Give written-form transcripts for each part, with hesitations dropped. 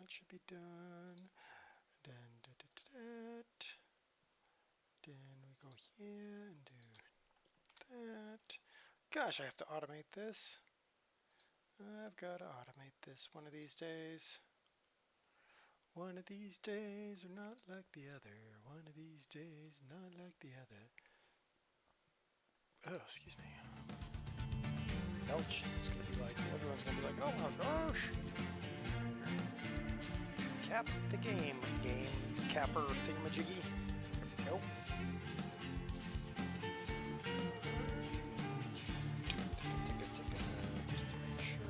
that should be done. Then, then we go here and do that. Gosh, I have to automate this. I've got to automate this one of these days. One of these days are not like the other. One of these days not like the other. Oh, excuse me. Belch. It's going to be like, everyone's going to be like, oh my gosh. Cap the game capper thingamajiggy. There we go. Just to make sure.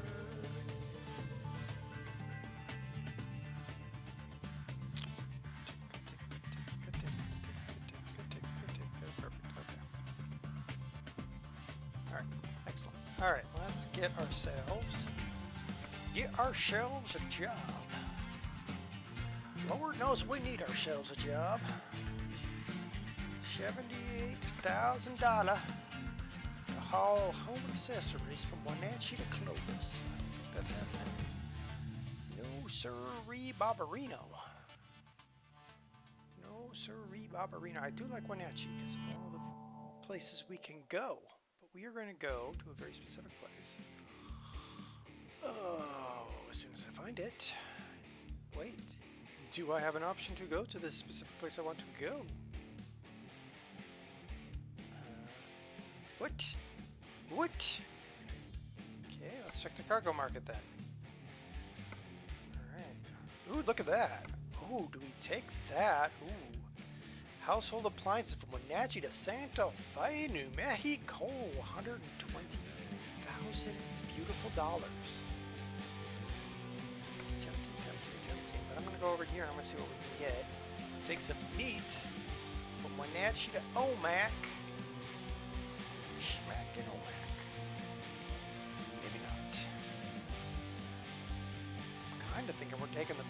Perfect. Okay. All right. Excellent. All right. Let's get ourselves a job. Lord knows we need ourselves a job. $78,000 to haul home accessories from Wenatchee to Clovis. I think that's happening. No sirree Barbarino. No sirree Barbarino. I do like Wenatchee because of all the places we can go. But we are going to go to a very specific place. Oh, as soon as I find it. Wait. Do I have an option to go to this specific place I want to go? What? Okay, let's check the cargo market then. Alright. Ooh, look at that. Ooh, do we take that? Ooh. Household appliances from Wenatchee to Santa Fe, New Mexico. $120,000 beautiful dollars. It's tempting. But I'm going to go over here and I'm going to see what we can get. Take some meat from Wenatchee to Omak. Schmack in Omak. Maybe not. I'm kind of thinking we're taking the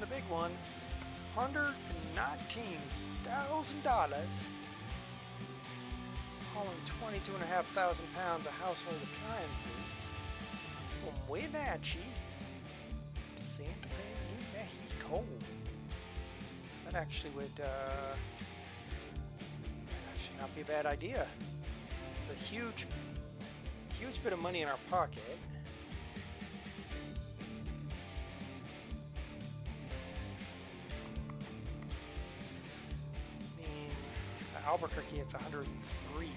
big one. $119,000. Hauling 22,500 pounds of household appliances from Wenatchee. Santa Fe, New Mexico. That actually would actually not be a bad idea. It's a huge bit of money in our pocket. I mean, Albuquerque, it's 103.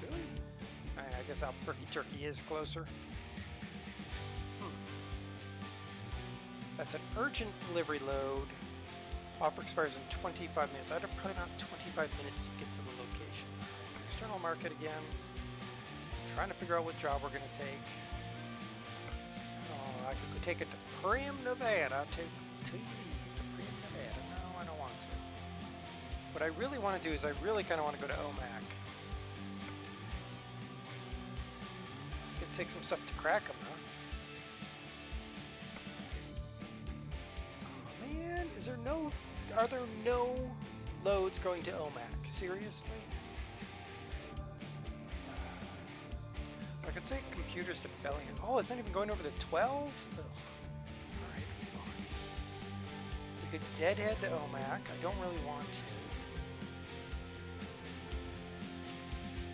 Really? I guess Albuquerque, Turkey is closer. That's an urgent delivery load. Offer expires in 25 minutes. I'd probably not 25 minutes to get to the location. External market again. Trying to figure out what job we're going to take. Oh, I could take it to Primm, Nevada. Take TVs to Primm, Nevada. No, I don't want to. What I really want to do is I really kind of want to go to Omak. Could take some stuff to crack them, huh? Are there no loads going to Omak? Seriously? I could take computers to Bellingham. Oh, it's not even going over the 12? Alright, fine. We could deadhead to Omak. I don't really want to.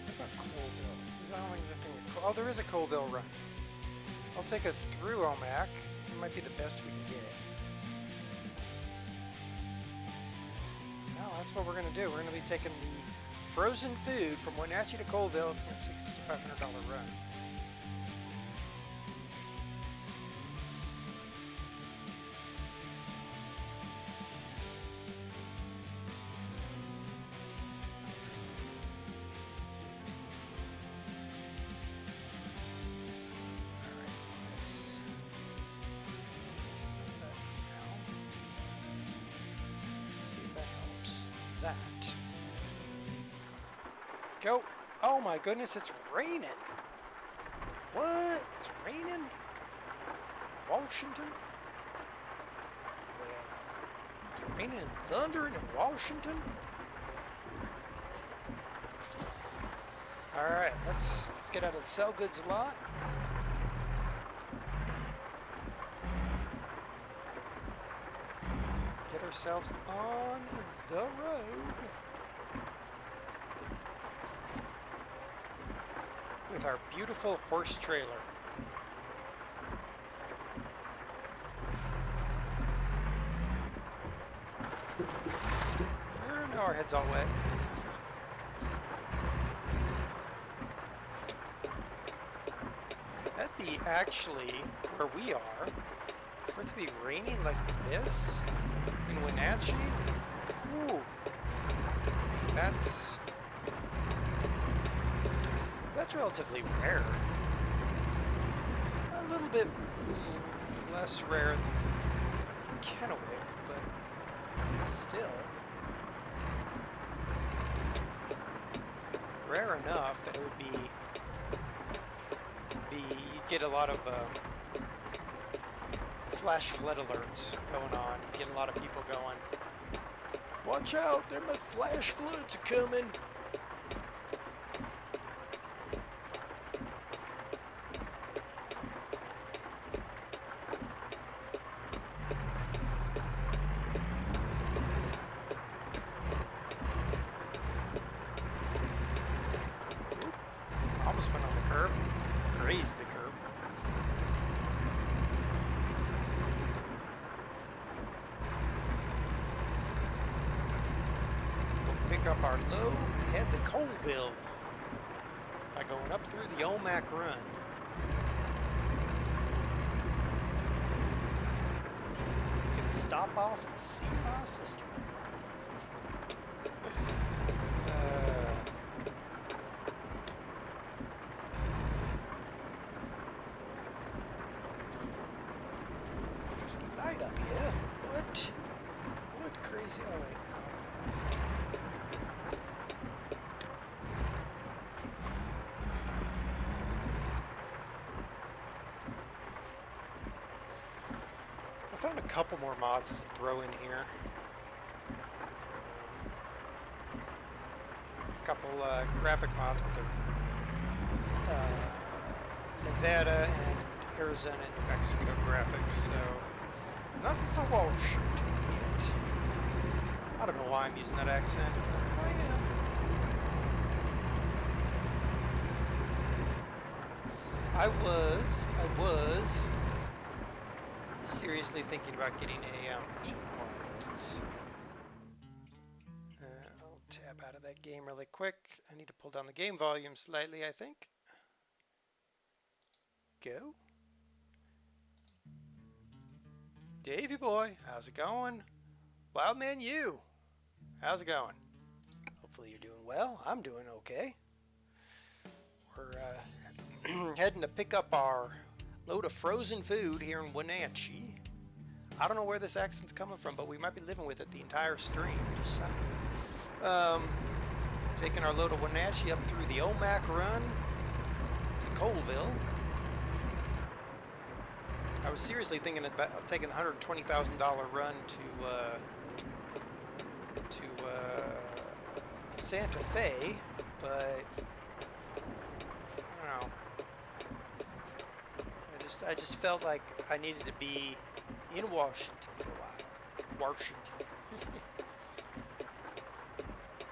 What about Colville? I don't think there's a thing. Oh, there is a Colville run. I'll take us through Omak. It might be the best we can get. Well, that's what we're going to do. We're going to be taking the frozen food from Wenatchee to Colville. It's going to be a $6,500 run. That. Go. Oh my goodness, it's raining. What? It's raining? Washington? Well, it's raining and thundering in Washington? Alright, let's get out of the sell goods lot. ourselves on the road with our beautiful horse trailer. Now our head's all wet. That'd be actually where we are. For it to be raining like this in Wenatchee, ooh, I mean, that's relatively rare. A little bit less rare than Kennewick, but still rare enough that it would be you'd get a lot of flash flood alerts going on. You get a lot of people going, watch out, there my flash floods are coming. Almost went on the curb, grazed the curb. Up our load and head to Colville by going up through the Omac Run. You can stop off and see my sister. There's a light up here. What crazy? Oh wait. I found a couple more mods to throw in here. A couple graphic mods with the Nevada and Arizona and New Mexico graphics, so nothing for Washington yet. I don't know why I'm using that accent, but I am. I was seriously thinking about getting a, actually, I'll tab out of that game really quick. I need to pull down the game volume slightly, I think. Go. Davey boy, how's it going? Wildman you, how's it going? Hopefully you're doing well. I'm doing okay. We're heading to pick up our load of frozen food here in Wenatchee. I don't know where this accent's coming from, but we might be living with it the entire stream, just saying. Taking our load of Wenatchee up through the Omac Run to Colville. I was seriously thinking about taking the $120,000 run to Santa Fe, but I don't know. I just felt like I needed to be in Washington for a while. Washington.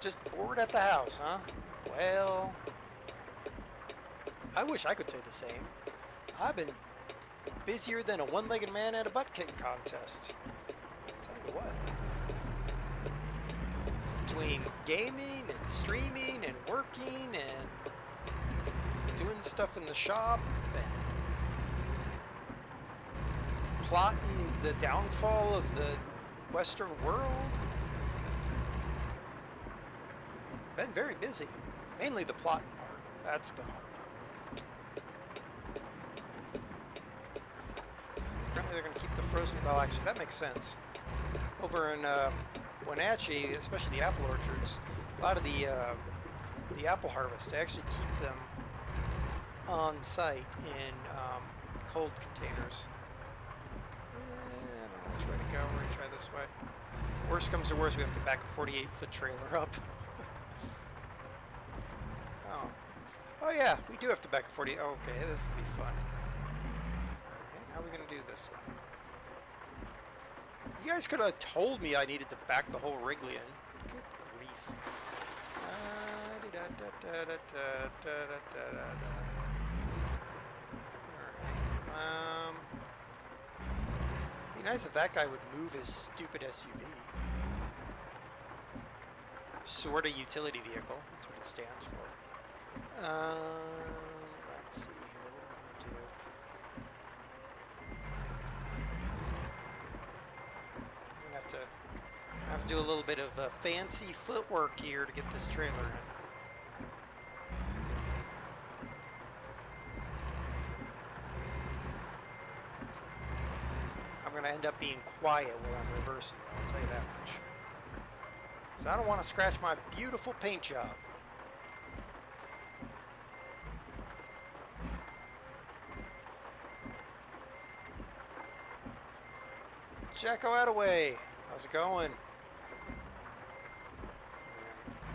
Just bored at the house, huh? Well, I wish I could say the same. I've been busier than a one-legged man at a butt-kicking contest. I'll tell you what. Between gaming and streaming and working and doing stuff in the shop and plotting the downfall of the Western world. Been very busy. Mainly the plotting part. That's the hard part. Apparently they're going to keep the frozen... Well, actually, that makes sense. Over in Wenatchee, especially the apple orchards, a lot of the apple harvest, they actually keep them on site in cold containers. I don't know which way to go. We're going to try this way. Worst comes to worst, we have to back a 48-foot trailer up. Oh yeah, we do have to back a 40. Oh, okay, this will be fun. Alright, how are we going to do this one? You guys could have told me I needed to back the whole Wrigley in. Good grief. Alright. Be nice if that guy would move his stupid SUV. Sort of utility vehicle. That's what it stands for. Let's see here. What are we going to do? I'm going to have to do a little bit of fancy footwork here to get this trailer in. I'm going to end up being quiet while I'm reversing, though, I'll tell you that much. Because I don't want to scratch my beautiful paint job. Jacko Attaway, how's it going?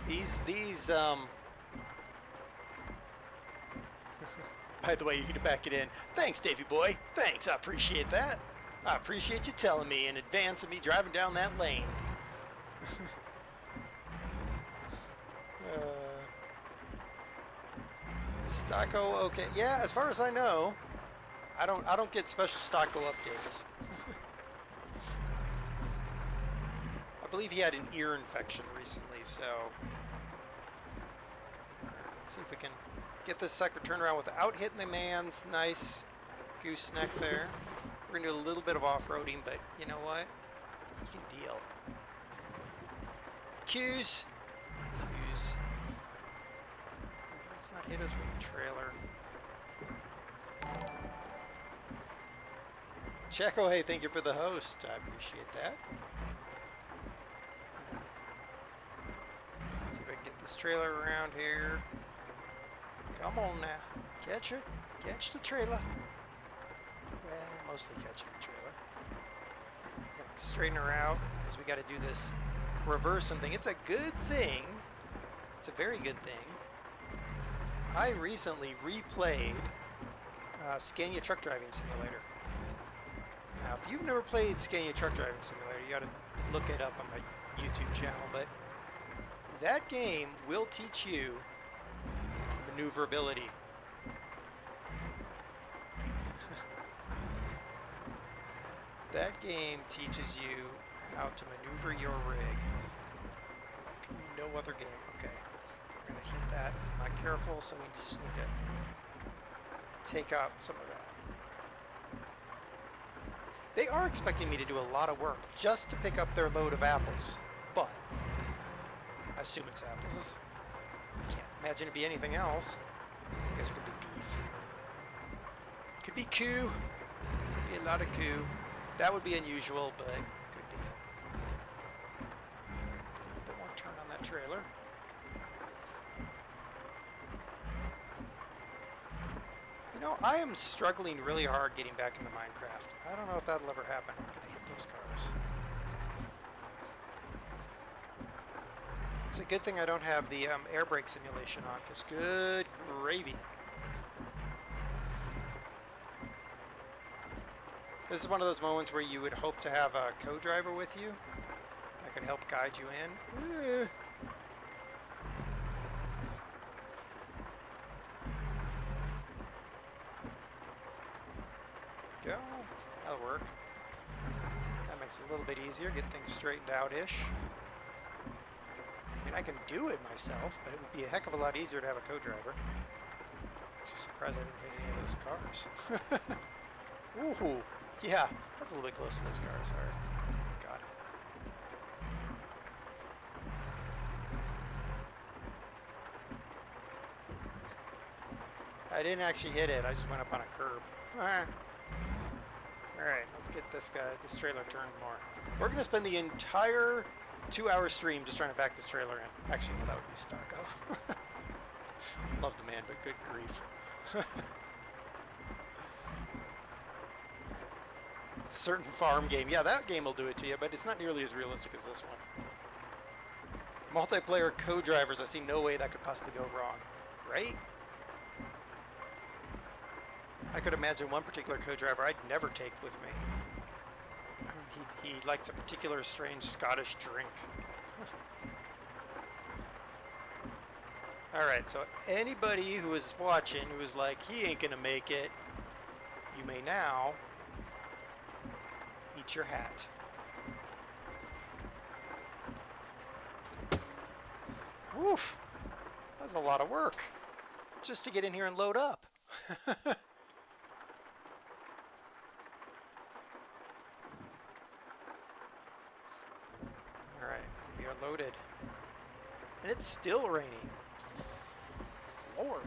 These by the way, you can back it in. Thanks, Davey boy. Thanks, I appreciate that. I appreciate you telling me in advance of me driving down that lane. Stocko, okay. Yeah, as far as I know, I don't get special Stocko updates. I believe he had an ear infection recently, so let's see if we can get this sucker turned around without hitting the man's nice gooseneck there. We're gonna do a little bit of off-roading, but you know what? He can deal. Cues. Let's not hit us with a trailer. Checo, hey, thank you for the host. I appreciate that. Let's see if I can get this trailer around here. Come on now. Catch it. Catch the trailer. Well, mostly catching the trailer. I'm gonna straighten her out because we got to do this reversing thing. It's a good thing. It's a very good thing. I recently replayed Scania Truck Driving Simulator. Now, if you've never played Scania Truck Driving Simulator, you got to look it up on my YouTube channel. But that game will teach you maneuverability. That game teaches you how to maneuver your rig like no other game. Okay, we're going to hit that if I'm not careful, so we just need to take out some of that. They are expecting me to do a lot of work just to pick up their load of apples, but I assume it's apples. Can't imagine it'd be anything else. I guess it could be beef. Could be Q. Could be a lot of Q. That would be unusual, but could be. A little bit more turn on that trailer. You know, I am struggling really hard getting back into Minecraft. I don't know if that'll ever happen. I'm going to hit those cars. It's a good thing I don't have the air brake simulation on, because good gravy. This is one of those moments where you would hope to have a co-driver with you that could help guide you in. Go. That'll work. That makes it a little bit easier. Get things straightened out-ish. I mean, I can do it myself, but it would be a heck of a lot easier to have a co-driver. Actually, surprised I didn't hit any of those cars. Ooh. Yeah, that's a little bit close to those cars. Sorry. Got it. I didn't actually hit it. I just went up on a curb. Alright, let's get this trailer turned more. We're going to spend the entire 2-hour stream just trying to back this trailer in. Actually, no, that would be Stocko. Love the man, but good grief. Certain farm game. Yeah, that game will do it to you, but it's not nearly as realistic as this one. Multiplayer co-drivers, I see no way that could possibly go wrong. Right? I could imagine one particular co-driver I'd never take with me. he likes a particular strange Scottish drink. Alright, so anybody who is watching who is like, he ain't gonna make it, you may now eat your hat. Woof! That's a lot of work just to get in here and load up. Alright, we are loaded. And it's still raining. Lord.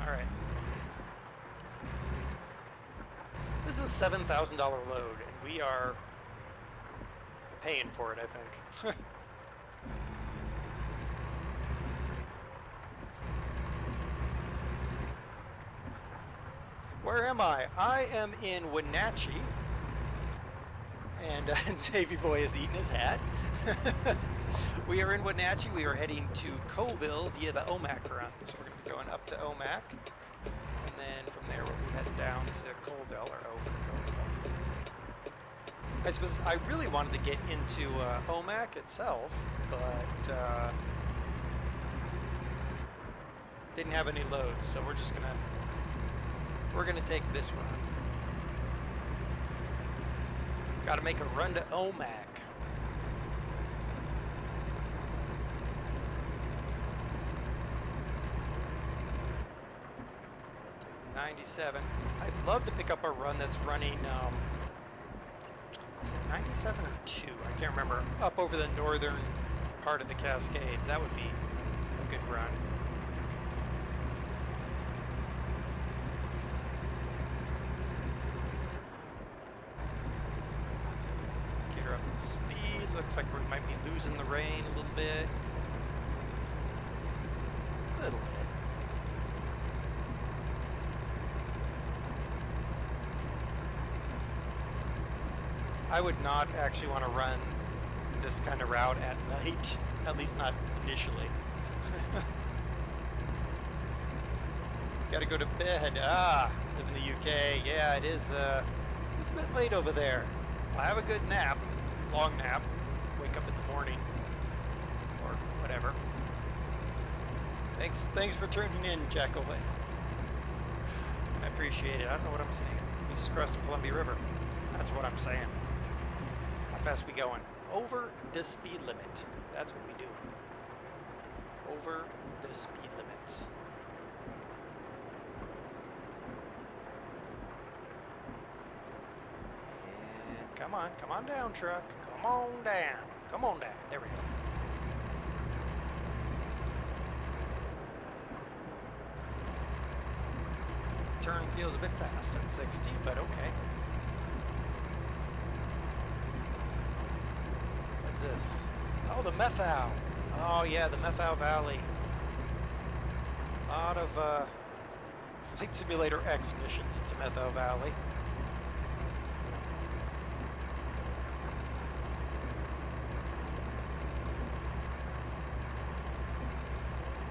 Alright. This is a $7,000 load, and we are paying for it, I think. Where am I? I am in Wenatchee. And Davey Boy has eaten his hat. We are in Wenatchee. We are heading to Colville via the Omak run. So we're going to be going up to Omak. And then from there we'll be heading down to Colville, or over to Colville. I suppose I really wanted to get into Omak itself, but didn't have any loads. So we're gonna take this run. Got to make a run to Omak. 97. I'd love to pick up a run that's running, is it 97 or 2? I can't remember. Up over the northern part of the Cascades. That would be a good run. Get her up to speed. Looks like we might be losing the rain a little bit. A little bit. I would not actually want to run this kind of route at night, at least not initially. Gotta go to bed. Live in the UK. Yeah, it's a bit late over there. I'll have a good nap, long nap, wake up in the morning, or whatever. Thanks for tuning in, Jackaway. I appreciate it. I don't know what I'm saying. We just crossed the Columbia River. That's what I'm saying. How fast we going? Over the speed limit. That's what we do. Over the speed limits. And come on down, truck. Come on down. Come on down. There we go. Turn feels a bit fast at 60, but okay. What's this? Oh, the Methau. Oh yeah, the Methau Valley. A lot of Flight Simulator X missions to Methau Valley.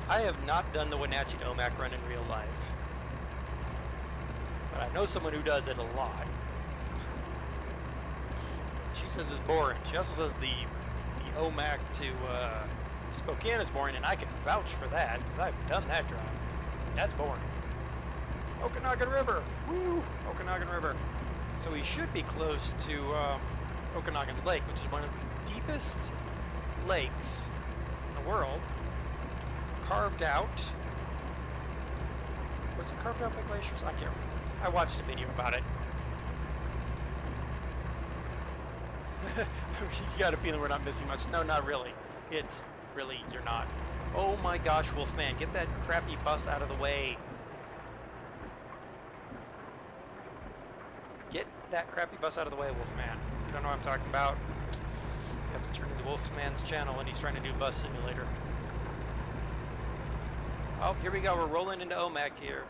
I have not done the Wenatchee to Omak run in real life. But I know someone who does it a lot. She says it's boring. She also says the Omak to Spokane is boring, and I can vouch for that because I've done that drive. That's boring. Okanagan River. Woo! Okanagan River. So we should be close to Okanagan Lake, which is one of the deepest lakes in the world. Carved out. Was it carved out by glaciers? I can't remember. I watched a video about it. You got a feeling we're not missing much. No, not really. It's really, you're not. Oh my gosh, Wolfman, get that crappy bus out of the way. Get that crappy bus out of the way, Wolfman. If you don't know what I'm talking about, you have to turn to the Wolfman's channel when he's trying to do Bus Simulator. Oh, here we go. We're rolling into Omak here.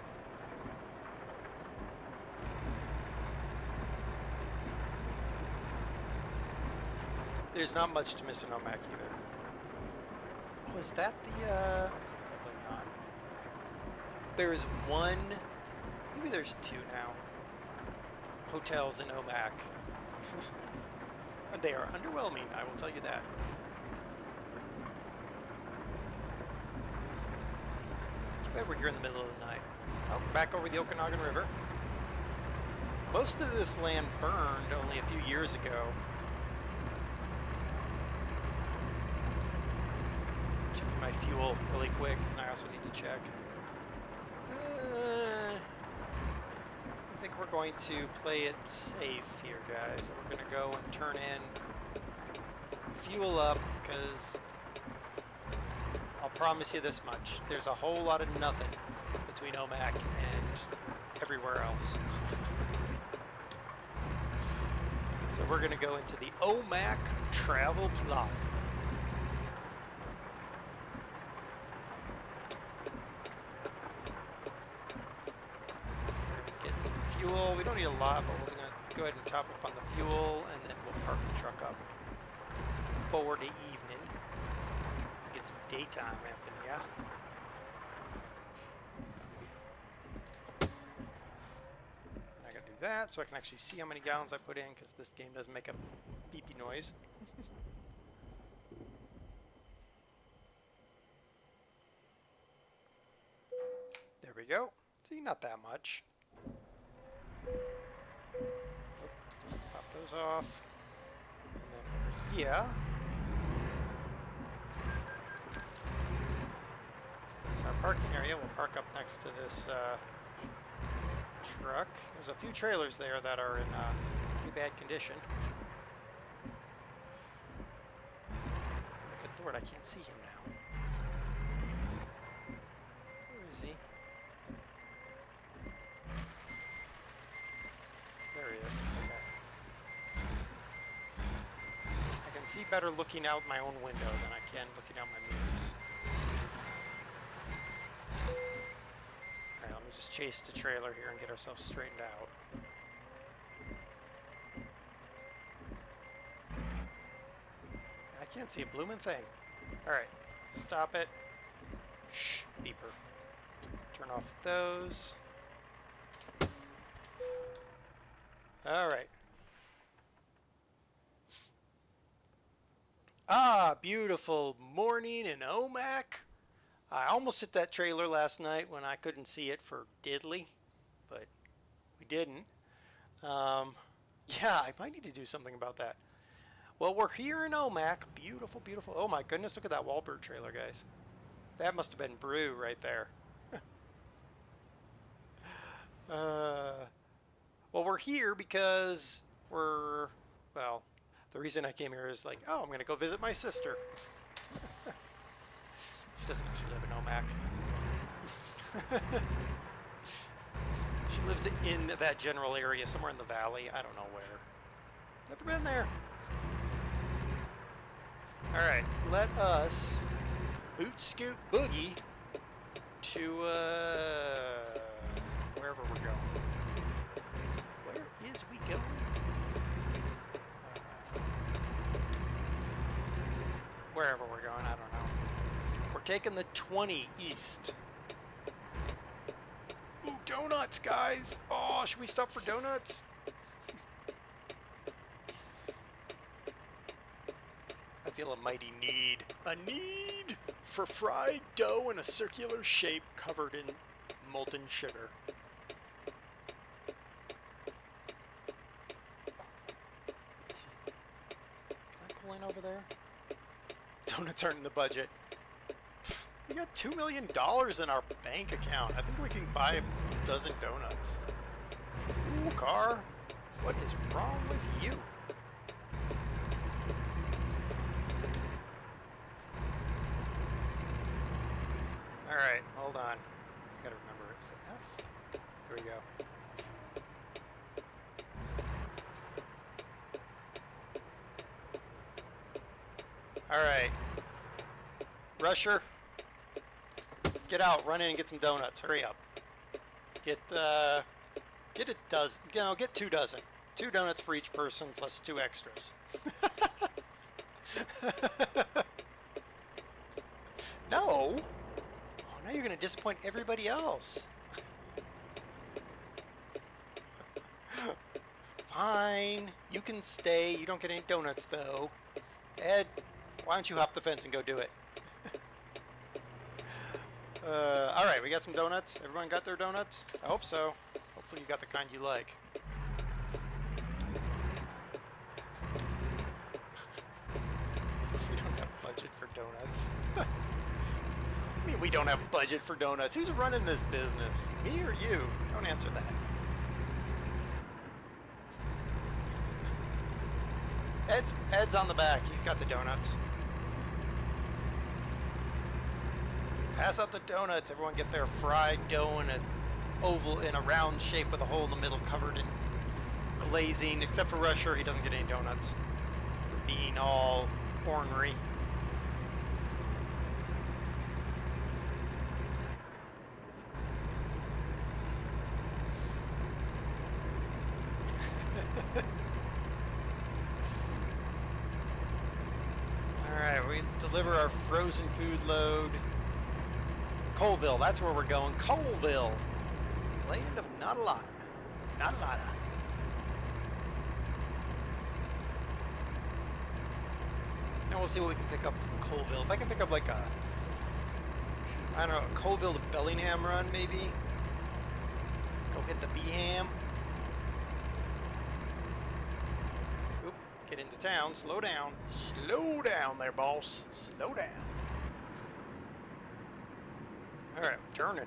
There's not much to miss in Omak either. Oh, is that the, probably not. There's one, maybe there's two now, hotels in Omak. They are underwhelming, I will tell you that. Too bad we're here in the middle of the night. Oh, back over the Okanagan River. Most of this land burned only a few years ago. Checking my fuel really quick, and I also need to check. I think we're going to play it safe here, guys. We're going to go and turn in fuel up, because I'll promise you this much. There's a whole lot of nothing between Omak and everywhere else. So we're going to go into the Omak Travel Plaza. Get some fuel. We don't need a lot, but we're going to go ahead and top up on the fuel, and then we'll park the truck up for the evening. Get some daytime happening, yeah? That so I can actually see how many gallons I put in, because this game doesn't make a beepy noise. There we go. See, not that much. Pop those off. And then over here is our parking area. We'll park up next to this truck. There's a few trailers there that are in pretty bad condition. Good Lord, I can't see him now. Where is he? There he is. Okay. I can see better looking out my own window than I can looking out my mirrors. Just chase the trailer here and get ourselves straightened out. I can't see a blooming thing. Alright, stop it. Shh, beeper. Turn off those. Alright. Ah, beautiful morning in Omak. I almost hit that trailer last night when I couldn't see it for diddly, but we didn't. Yeah, I might need to do something about that. Well, we're here in Omak. Beautiful, beautiful. Oh my goodness, look at that Wahlberg trailer, guys. That must have been Brew right there. Well, we're here because we're, well, the reason I came here is like, oh, I'm going to go visit my sister. She doesn't actually live in Omak. She lives in that general area, somewhere in the valley. I don't know where. Never been there. Alright, let us boot scoot boogie to wherever we're going. Where is we going? Wherever we're going, I don't know. We're taking the 20 east. Ooh, donuts, guys! Oh, should we stop for donuts? I feel a mighty need. A need for fried dough in a circular shape covered in molten sugar. Can I pull in over there? Donuts aren't in the budget. We got $2 million in our bank account. I think we can buy a dozen donuts. Ooh, car. What is wrong with you? Alright, hold on. I gotta remember. Is it F? There we go. Alright. Rusher. Get out, run in and get some donuts. Hurry up. Get a dozen. No, get 2 dozen. 2 donuts for each person plus 2 extras. No. Oh, now you're going to disappoint everybody else. Fine. You can stay. You don't get any donuts, though. Ed, why don't you hop the fence and go do it? Alright, we got some donuts. Everyone got their donuts? I hope so. Hopefully you got the kind you like. We don't have budget for donuts. I mean, we don't have budget for donuts. Who's running this business? Me or you? Don't answer that. Ed's on the back. He's got the donuts. Pass out the donuts. Everyone get their fried dough in an oval, in a round shape with a hole in the middle covered in glazing. Except for Rusher, he doesn't get any donuts for being all ornery. Alright, we deliver our frozen food load. Colville, that's where we're going. Colville! Land of not a lot. Not a lot of. Now we'll see what we can pick up from Colville. If I can pick up like a, I don't know, Colville to Bellingham run maybe. Go hit the Beham. Oop, get into town. Slow down. Slow down there, boss. Slow down. Alright, turning.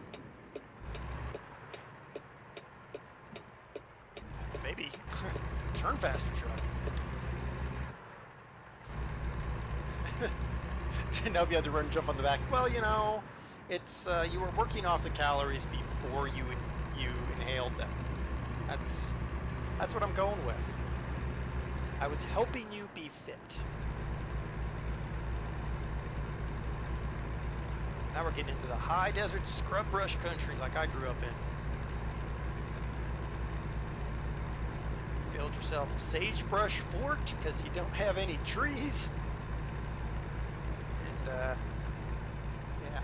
Maybe. Turn faster, truck. Now we had to run jump on the back. Well, you know, it's you were working off the calories before you inhaled them. That's what I'm going with. I was helping you be fit. Now we're getting into the high desert scrub brush country like I grew up in. Build yourself a sagebrush fort because you don't have any trees. And, yeah,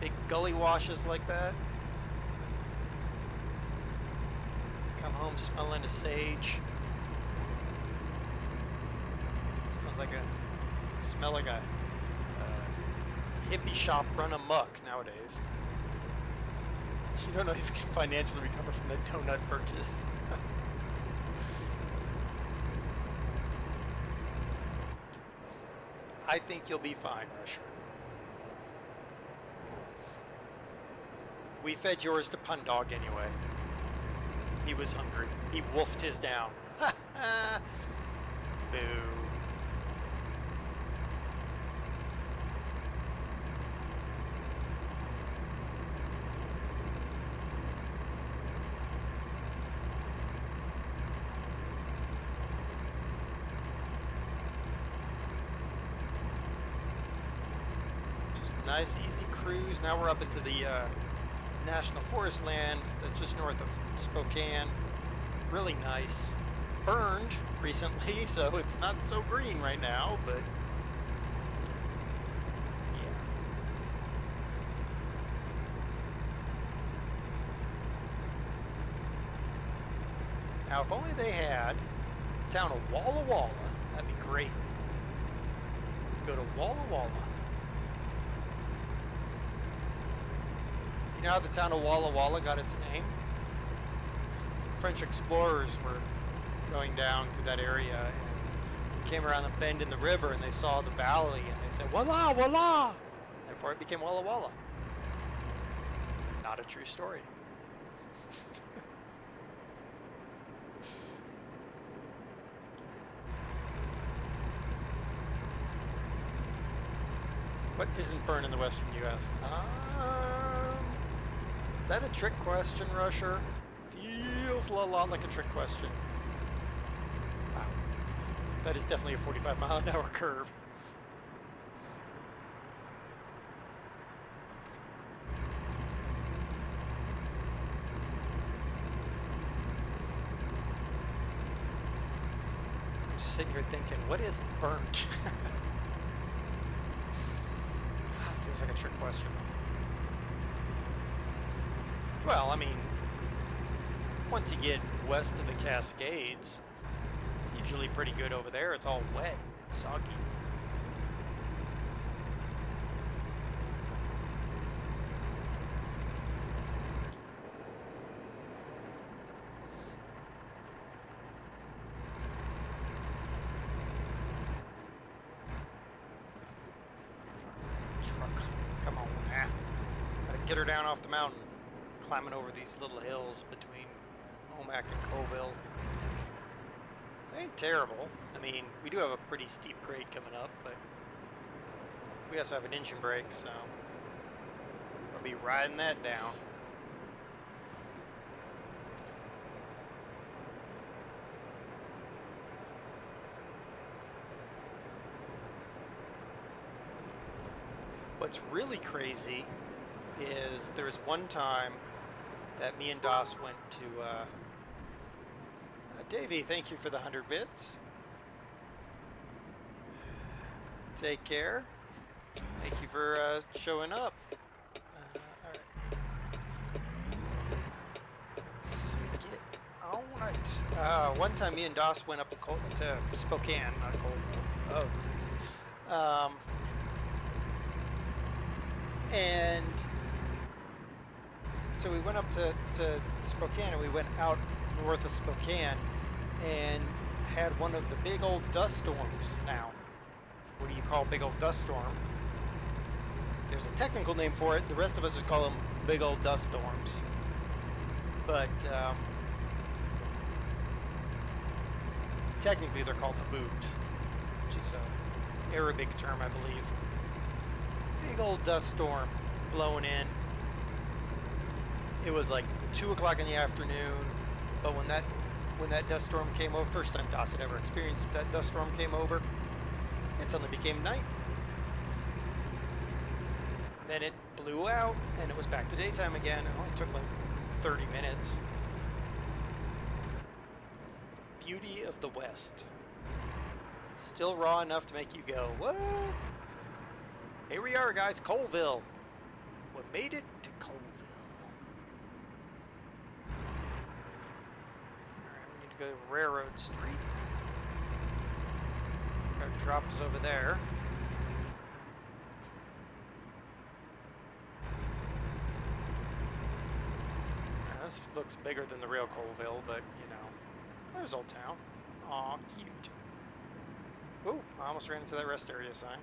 big gully washes like that. Come home smelling of sage. Smells like a hippie shop run amok nowadays. You don't know if you can financially recover from that donut purchase. I think you'll be fine, Rusher. We fed yours to Pun Dog anyway. He was hungry. He wolfed his down. Boo. Nice, easy cruise. Now we're up into the National Forest land that's just north of Spokane. Really nice. Burned recently, so it's not so green right now, but yeah. Now, if only they had the town of Walla Walla, that'd be great. You go to Walla Walla. You know how the town of Walla Walla got its name? Some French explorers were going down through that area and they came around a bend in the river and they saw the valley and they said, "Walla, Walla!" Therefore it became Walla Walla. Not a true story. What isn't burned in the western U.S.? Is that a trick question, Rusher? Feels a lot like a trick question. Wow. That is definitely a 45-mile-an-hour curve. I'm just sitting here thinking, what isn't burnt? Feels like a trick question. Well, I mean, once you get west of the Cascades, It's usually pretty good over there. It's all wet, soggy. Truck, come on, gotta get her down off the mountain. Climbing over these little hills between Omak and Colville. It ain't terrible. I mean, we do have a pretty steep grade coming up, but we also have an engine brake, so we'll be riding that down. What's really crazy is there was one time that me and Doss went to, Davey, thank you for the 100 bits. Take care. Thank you for showing up. Alright. Let's get on it. One time me and Doss went up to Spokane, not Colville. Oh. And so we went up to Spokane, and we went out north of Spokane and had one of the big old dust storms. Now, what do you call big old dust storm? There's a technical name for it. The rest of us just call them big old dust storms. But technically they're called haboobs, which is an Arabic term, I believe. Big old dust storm blowing in. It was like 2 o'clock in the afternoon, but when that dust storm came over, first time Doss had ever experienced that dust storm came over, it suddenly became night. Then it blew out, and it was back to daytime again. It only took like 30 minutes. Beauty of the West. Still raw enough to make you go, what? Here we are, guys, Colville. We made it to Colville. Alright, we need to go to Railroad Street. Our drop is over there. Now, this looks bigger than the real Colville, but, you know, there's Old Town. Aw, cute. Ooh, I almost ran into that rest area sign.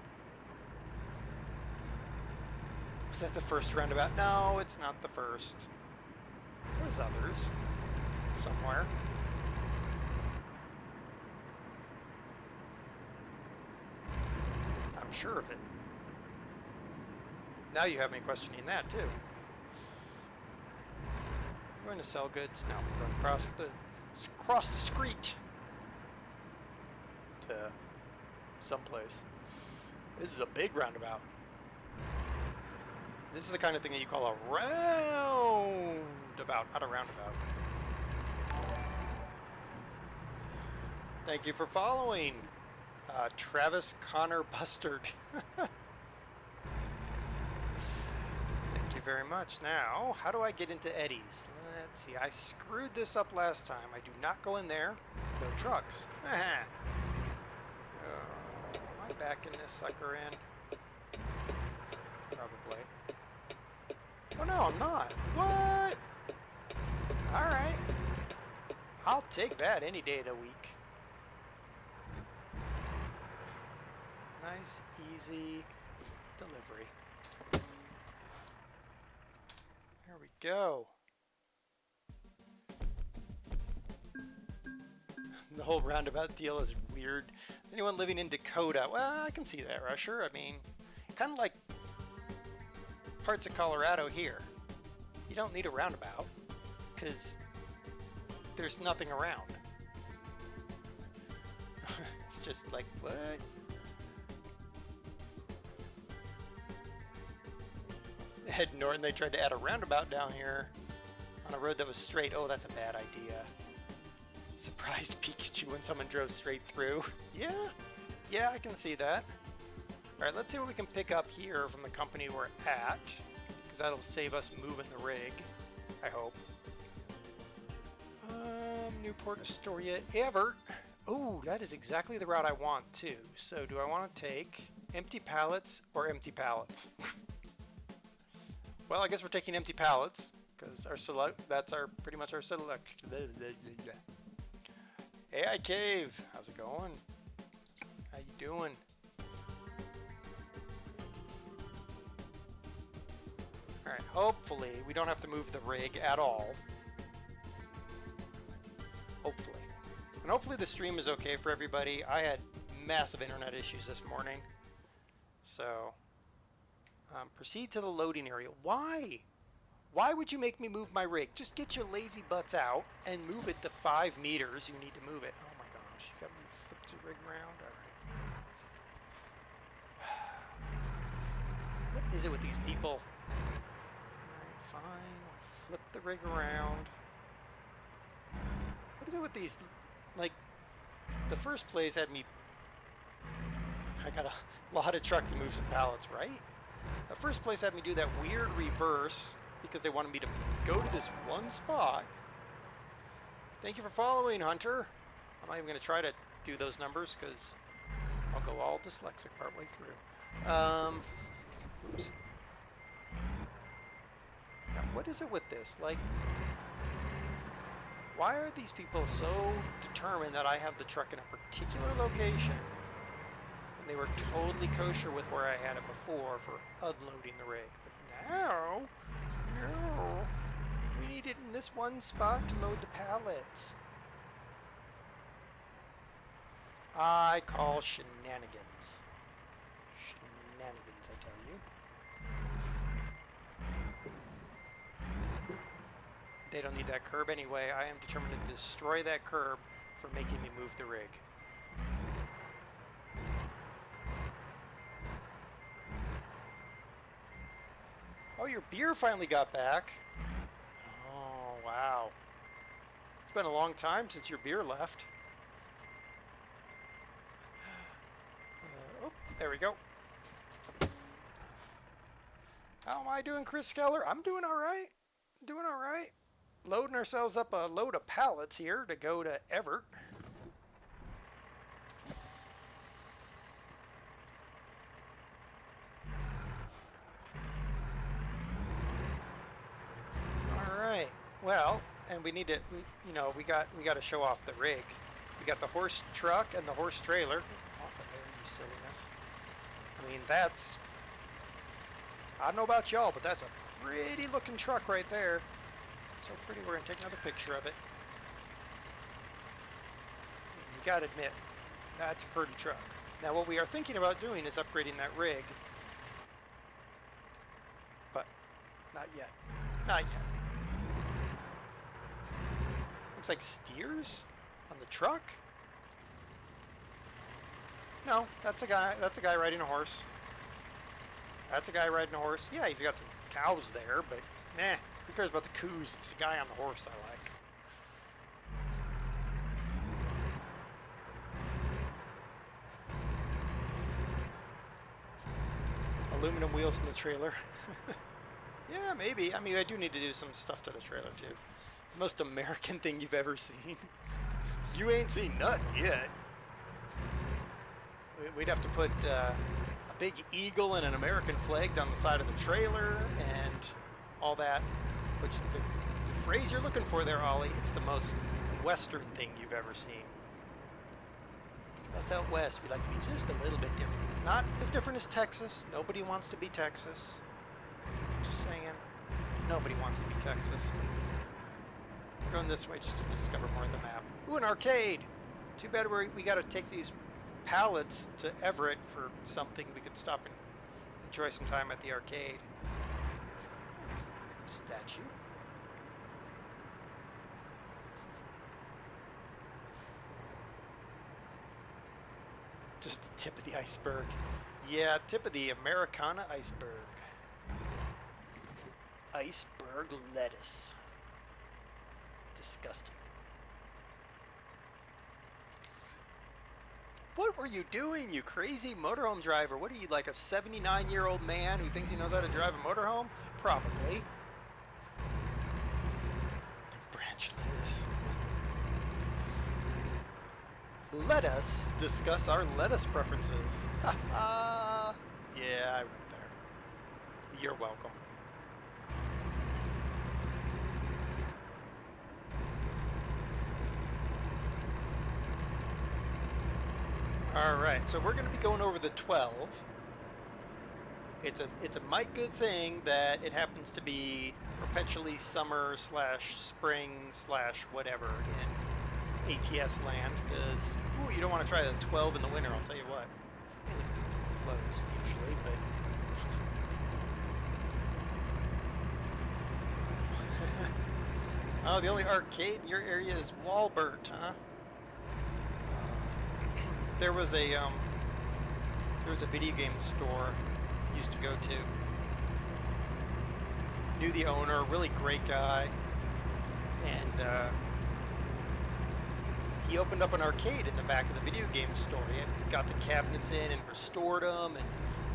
Was that the first roundabout? No, it's not the first. There's others. Somewhere. I'm sure of it. Now you have me questioning that, too. We're going to sell goods. No, we're going to cross the street. To someplace. This is a big roundabout. This is the kind of thing that you call a roundabout, not a roundabout. Thank you for following, Travis Connor Bustard. Thank you very much. Now, how do I get into Eddie's? Let's see, I screwed this up last time. I do not go in there. No trucks. Am I backing this sucker in? Probably. Oh no, I'm not. What? Alright. I'll take that any day of the week. Nice, easy delivery. Here we go. The whole roundabout deal is weird. Anyone living in Dakota? Well, I can see that, Rusher. I mean, kind of like parts of Colorado here. You don't need a roundabout because there's nothing around. It's just like, what? Heading north, and they tried to add a roundabout down here on a road that was straight. Oh, that's a bad idea. Surprised Pikachu when someone drove straight through. Yeah, I can see that. Alright, let's see what we can pick up here from the company we're at, because that'll save us moving the rig, I hope. Newport, Astoria, Everett. Oh, that is exactly the route I want too. So do I want to take empty pallets or empty pallets? Well, I guess we're taking empty pallets because that's pretty much our selection. AI Cave, how's it going? How you doing? All right, hopefully we don't have to move the rig at all. Hopefully. And hopefully the stream is okay for everybody. I had massive internet issues this morning. So, proceed to the loading area. Why? Why would you make me move my rig? Just get your lazy butts out and move it the 5 meters you need to move it. Oh my gosh, you got me flipped the rig around. All right. What is it with these people? Alright, fine. Flip the rig around. What is it with these? Like, the first place had me... I got a lot of truck to move some pallets, right? The first place had me do that weird reverse because they wanted me to go to this one spot. Thank you for following, Hunter. I'm not even going to try to do those numbers because I'll go all dyslexic partway through. Oops. Now, what is it with this? Like, why are these people so determined that I have the truck in a particular location when they were totally kosher with where I had it before for unloading the rig? But now, no, we need it in this one spot to load the pallets. I call shenanigans. Shenanigans, I tell you. They don't need that curb anyway. I am determined to destroy that curb for making me move the rig. Oh, your beer finally got back. Oh, wow. It's been a long time since your beer left. Oh, there we go. How am I doing, Chris Keller? I'm doing all right. Doing all right. Loading ourselves up a load of pallets here to go to Everett. All right. Well, and we need to, we got to show off the rig. We got the horse truck and the horse trailer. Off of there, you silliness. I mean, that's, I don't know about y'all, but that's a pretty looking truck right there. So pretty, we're going to take another picture of it. You got to admit, that's a pretty truck. Now what we are thinking about doing is upgrading that rig. But not yet. Not yet. Looks like steers on the truck. No, that's a guy riding a horse. That's a guy riding a horse. Yeah, he's got some cows there, but nah. Who cares about the coos? It's the guy on the horse I like. Aluminum wheels in the trailer. Yeah, maybe. I mean, I do need to do some stuff to the trailer too. The most American thing you've ever seen. You ain't seen nothing yet. We'd have to put a big eagle and an American flag down the side of the trailer and all that. Which the phrase you're looking for there, Ollie, it's the most Western thing you've ever seen. Us out west, we like to be just a little bit different. Not as different as Texas. Nobody wants to be Texas. Just saying. Nobody wants to be Texas. We're going this way just to discover more of the map. Ooh, an arcade! Too bad we got to take these pallets to Everett for something. We could stop and enjoy some time at the arcade. Statue. Just the tip of the iceberg. Yeah, tip of the Americana iceberg. Iceberg lettuce. Disgusting. What were you doing, you crazy motorhome driver? What are you, like a 79-year-old man who thinks he knows how to drive a motorhome? Probably. Branch lettuce. Let us discuss our lettuce preferences. Ha ha! Yeah, I went there. You're welcome. Alright, so we're going to be going over the 12. It's a mighty good thing that it happens to be perpetually summer / spring / whatever in ATS land, because you don't want to try the 12 in the winter, I'll tell you what. Mainly because it's closed usually, but oh, the only arcade in your area is Walbert, huh? There was a video game store I used to go to. Knew the owner, really great guy, and he opened up an arcade in the back of the video game store. He had got the cabinets in and restored them and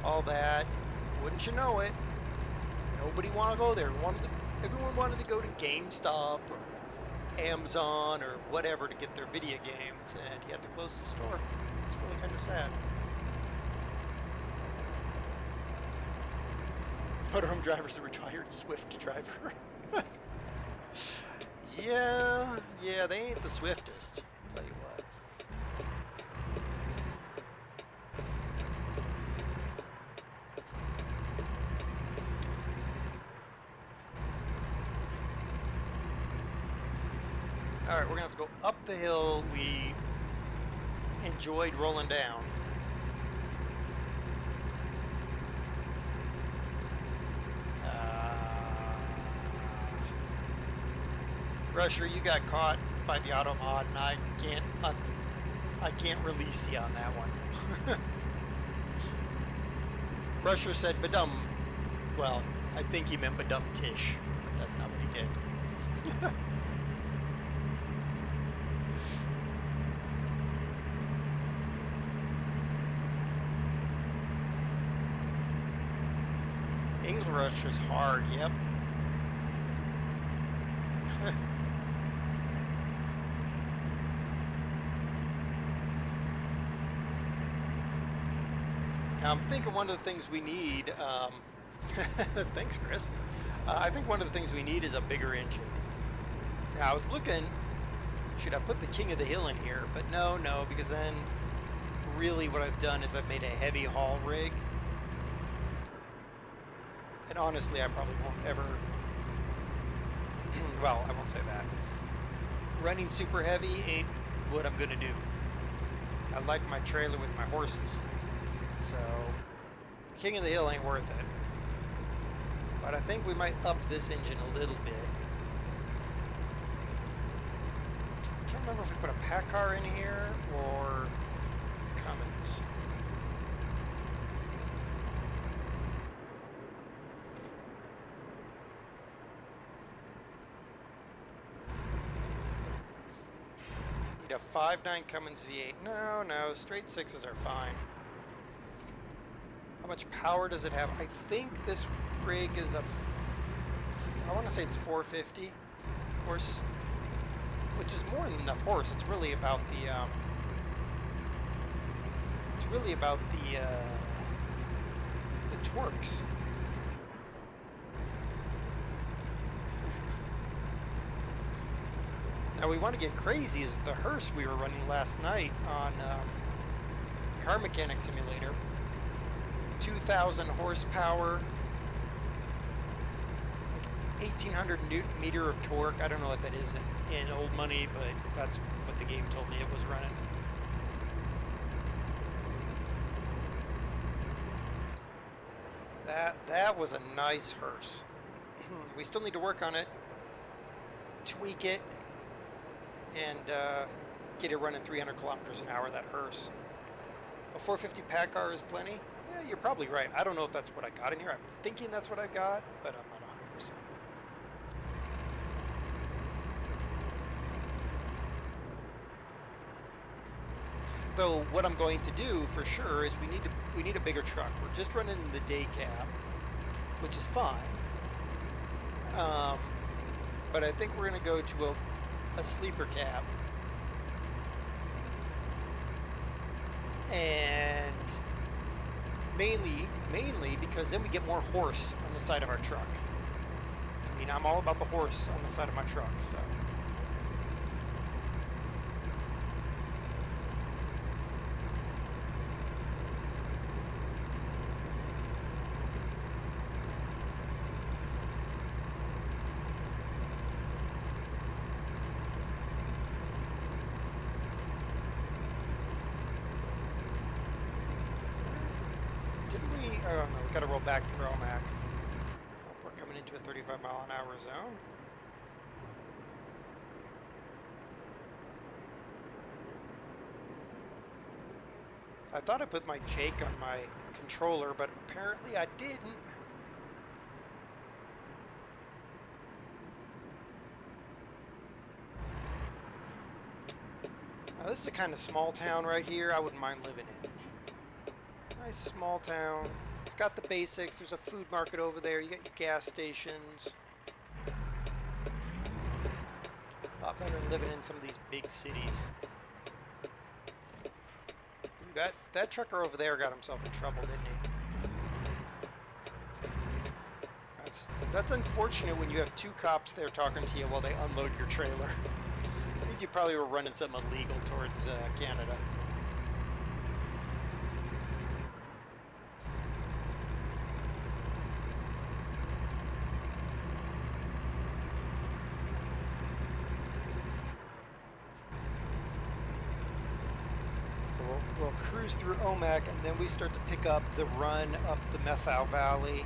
all that. Wouldn't you know it, nobody wanted to go there. Everyone wanted to go to GameStop or Amazon or whatever to get their video games, and he had to close the store. It's really kind of sad. Motorhome driver's a retired Swift driver. yeah, they ain't the swiftest, I'll tell you what. Alright, we're going to have to go up the hill we enjoyed rolling down. Rusher, you got caught by the auto mod, and I can't release you on that one. Rusher said badum. Well, I think he meant badum tish, but that's not what he did. English Rusher's hard, yep. Now, I'm thinking one of the things we need, thanks Chris, I think one of the things we need is a bigger engine. Now I was looking, should I put the King of the Hill in here, but no, because then really what I've done is I've made a heavy haul rig, and honestly I probably won't ever, well, I won't say that. Running super heavy ain't what I'm gonna do. I like my trailer with my horses. So, the King of the Hill ain't worth it. But I think we might up this engine a little bit. I can't remember if we put a Packard in here or Cummins. Need a 5.9 Cummins V8. No, straight 6s are fine. How much power does it have? I think this rig is I want to say it's 450 horse, which is more than enough horse. It's really about the torques. Now we want to get crazy is the hearse we were running last night on Car Mechanic Simulator. 2,000 horsepower, like 1,800 Newton meter of torque. I don't know what that is in old money, but that's what the game told me it was running. That was a nice hearse. We still need to work on it, tweak it, and get it running 300 kilometers an hour, that hearse. A 450 Packard is plenty. Yeah, you're probably right. I don't know if that's what I got in here. I'm thinking that's what I got, but I'm not 100%. Though what I'm going to do for sure is we need a bigger truck. We're just running the day cab, which is fine. But I think we're going to go to a sleeper cab. And mainly because then we get more horse on the side of our truck. I mean, I'm all about the horse on the side of my truck, so. Oh no, we gotta roll back through Omac. Oh, we're coming into a 35-mile-an-hour zone. I thought I put my Jake on my controller, but apparently I didn't. Now, this is the kind of small town right here I wouldn't mind living in. Nice small town. It's got the basics. There's a food market over there. You got your gas stations. A lot better than living in some of these big cities. Ooh, that trucker over there got himself in trouble, didn't he? That's unfortunate when you have two cops there talking to you while they unload your trailer. I think you probably were running something illegal towards Canada. We'll cruise through Omac, and then we start to pick up the run up the Methau Valley,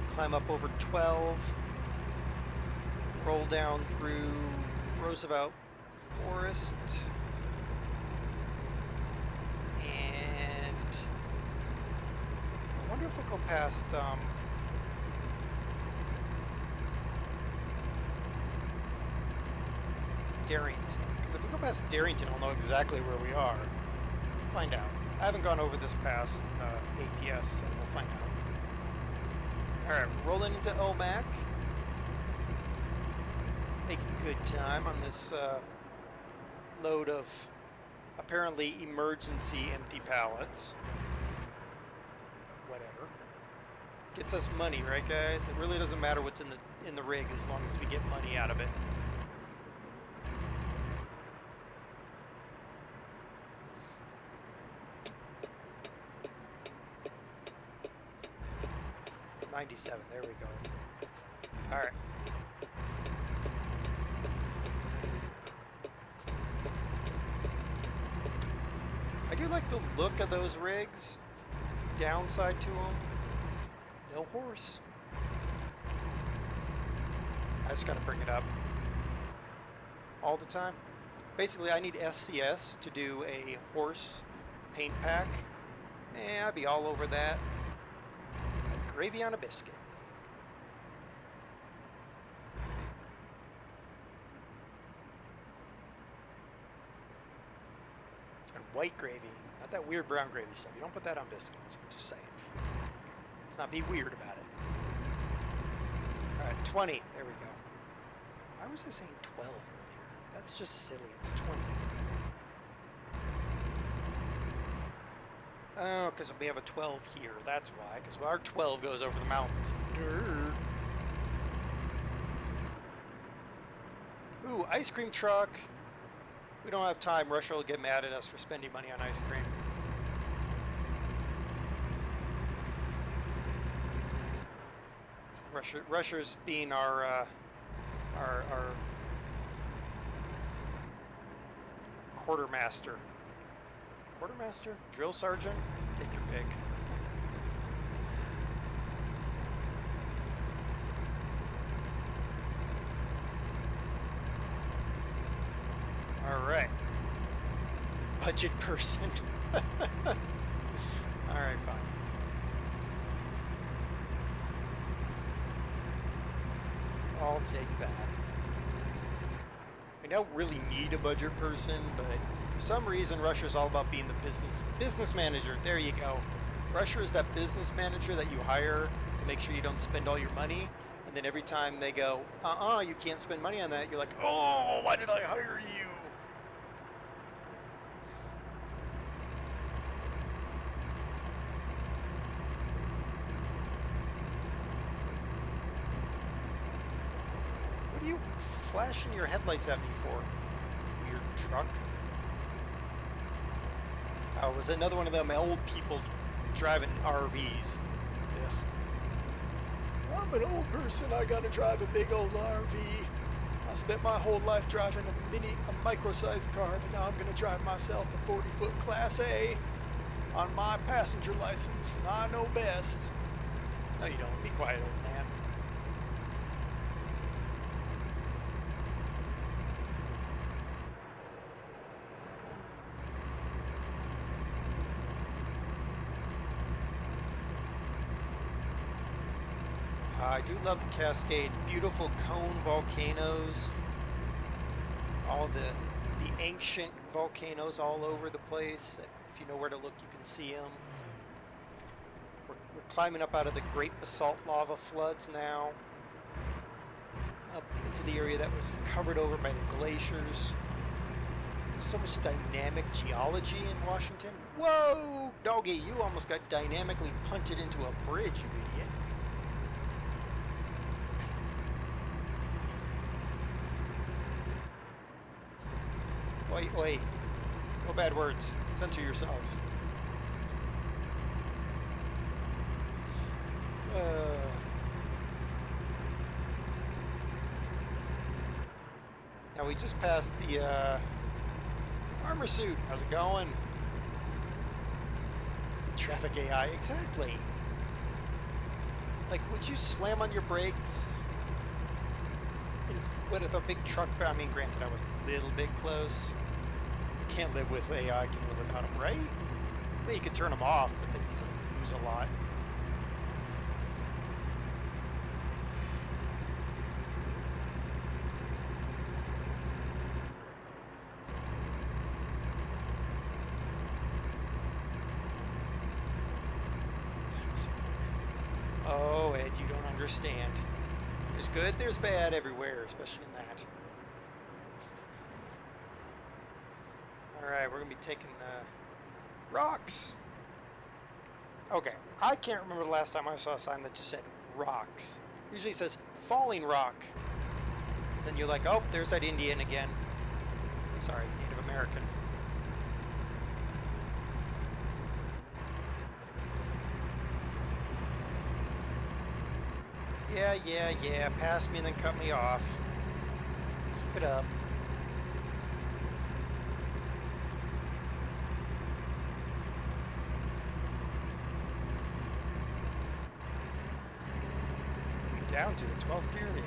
climb up over 12, roll down through Roosevelt Forest, and I wonder if we'll go past Darrington. Because if we go past Darrington, we'll know exactly where we are. We'll find out. I haven't gone over this pass in ATS, so we'll find out. Alright, rolling into Omac. Making good time on this load of apparently emergency empty pallets. Whatever. Gets us money, right guys? It really doesn't matter what's in the rig as long as we get money out of it. $97, there we go. Alright. I do like the look of those rigs. Downside to them, no horse. I just gotta bring it up all the time. Basically, I need SCS to do a horse paint pack. I'd be all over that. Gravy on a biscuit. And white gravy. Not that weird brown gravy stuff. You don't put that on biscuits. I'm just saying. Let's not be weird about it. Alright, 20. There we go. Why was I saying 12 earlier? That's just silly. It's 20. Oh, because we have a 12 here. That's why. Because our 12 goes over the mountains. Durr. Ooh, ice cream truck. We don't have time. Russia will get mad at us for spending money on ice cream. Russia's being our quartermaster. Quartermaster? Drill sergeant? Take your pick. Alright. Budget person. Alright, fine. I'll take that. We don't really need a budget person, but for some reason, Russia's all about being the business manager. There you go. Russia is that business manager that you hire to make sure you don't spend all your money. And then every time they go, you can't spend money on that, you're like, oh, why did I hire you? What are you flashing your headlights at me for? Weird truck. Oh, it was another one of them old people driving RVs. Ugh. I'm an old person, I gotta drive a big old RV. I spent my whole life driving a micro-sized car, but now I'm gonna drive myself a 40-foot Class A on my passenger license, and I know best. No, you don't. Be quiet, old man. I do love the Cascades. Beautiful cone volcanoes. All the ancient volcanoes all over the place. If you know where to look, you can see them. We're climbing up out of the great basalt lava floods now. Up into the area that was covered over by the glaciers. There's so much dynamic geology in Washington. Whoa! Doggy, you almost got dynamically punted into a bridge, you idiot. Oi, oi. No bad words. Censor yourselves. Now we just passed the armor suit. How's it going? Traffic AI, exactly. Like, would you slam on your brakes? What if a big truck? I mean, granted, I was a little bit close. Can't live with AI. Can't live without them, right? Well, you could turn them off, but then you lose a lot. Oh, Ed, you don't understand. There's good, there's bad everywhere, especially in that. Alright, we're going to be taking rocks. Okay, I can't remember the last time I saw a sign that just said rocks. Usually it says falling rock. And then you're like, oh, there's that Indian again. Sorry, Native American. Yeah, pass me and then cut me off. Keep it up. We're down to the 12th gear here.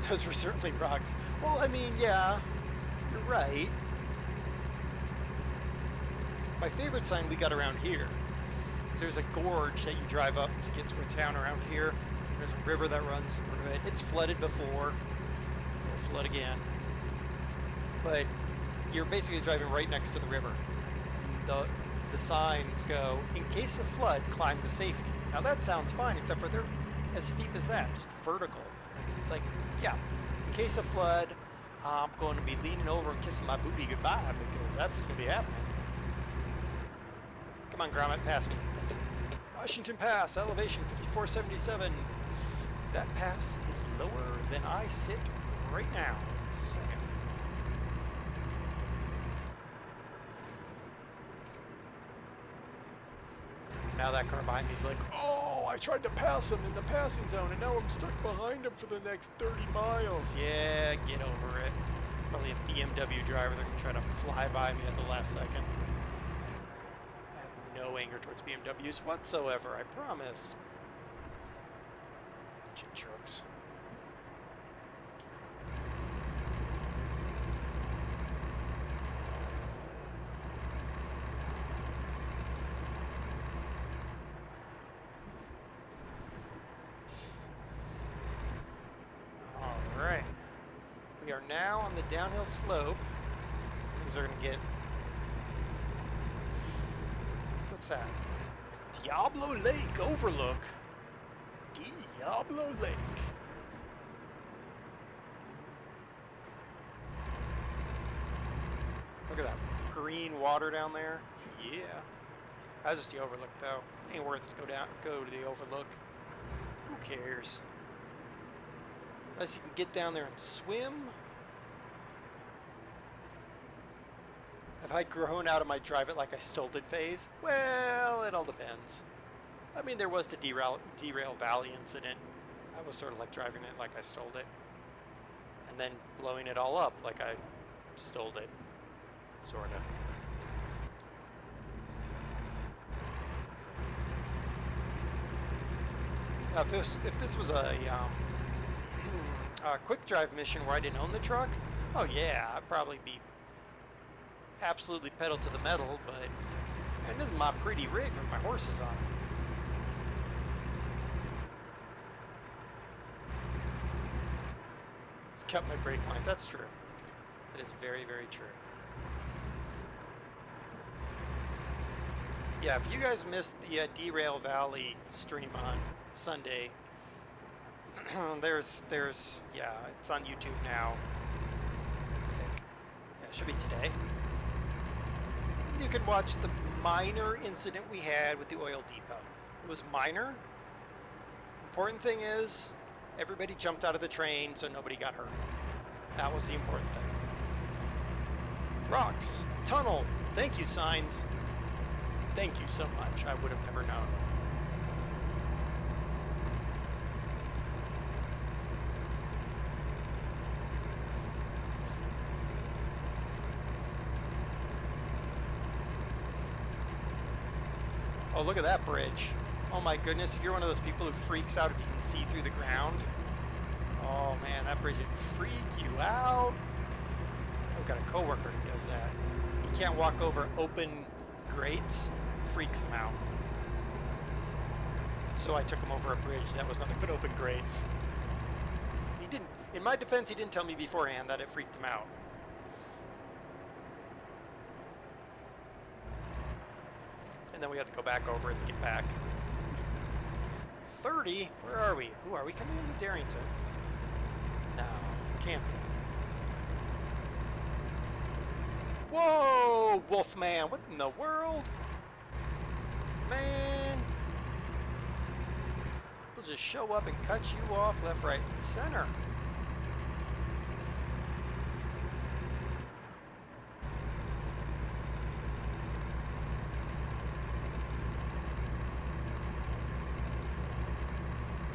Those were certainly rocks. Well, I mean, yeah, you're right. My favorite sign we got around here. There's a gorge that you drive up to get to a town around here. There's a river that runs through it. It's flooded before. It'll flood again. But you're basically driving right next to the river. The signs go, in case of flood, climb to safety. Now that sounds fine, except for they're as steep as that, just vertical. It's like, yeah, in case of flood, I'm going to be leaning over and kissing my booty goodbye because that's what's going to be happening. Come on, Gromit, pass me. Washington Pass, elevation 5477. That pass is lower than I sit right now. Just saying. Now that car behind me is like, oh, I tried to pass him in the passing zone, and now I'm stuck behind him for the next 30 miles. Yeah, get over it. Probably a BMW driver. They're going to try to fly by me at the last second. No anger towards BMWs whatsoever, I promise. Bunch of jerks. Alright. We are now on the downhill slope. Things are going to get... What's that? Diablo Lake Overlook. Diablo Lake. Look at that green water down there. Yeah. That's just the overlook though. Ain't worth it to go to the overlook. Who cares? Unless you can get down there and swim. Have I grown out of my drive it like I stole it phase? Well, it all depends. I mean, there was the derail valley incident. I was sort of like driving it like I stole it. And then blowing it all up like I stole it. Sort of. Now, if this was a quick drive mission where I didn't own the truck, oh yeah, I'd probably be absolutely pedal to the metal, but man, this is my pretty rig with my horses on it. Cut my brake lines, that's true. That is very, very true. Yeah, if you guys missed the Derail Valley stream on Sunday, there's yeah, it's on YouTube now, I think. Yeah, it should be today. You can watch the minor incident we had with the oil depot. It was minor. Important thing is, everybody jumped out of the train so nobody got hurt. That was the important thing. Rocks, tunnel, thank you signs. Thank you so much, I would have never known. Oh, look at that bridge. Oh my goodness, if you're one of those people who freaks out if you can see through the ground. Oh man, that bridge would freak you out. I've got a coworker who does that. He can't walk over open grates. Freaks him out. So I took him over a bridge that was nothing but open grates. He didn't, in my defense, he didn't tell me beforehand that it freaked him out. And then we had to go back over it to get back. 30? Where are we? Ooh, are we coming into Darrington? No, can't be. Whoa, Wolfman, what in the world? Man. We'll just show up and cut you off left, right, and center.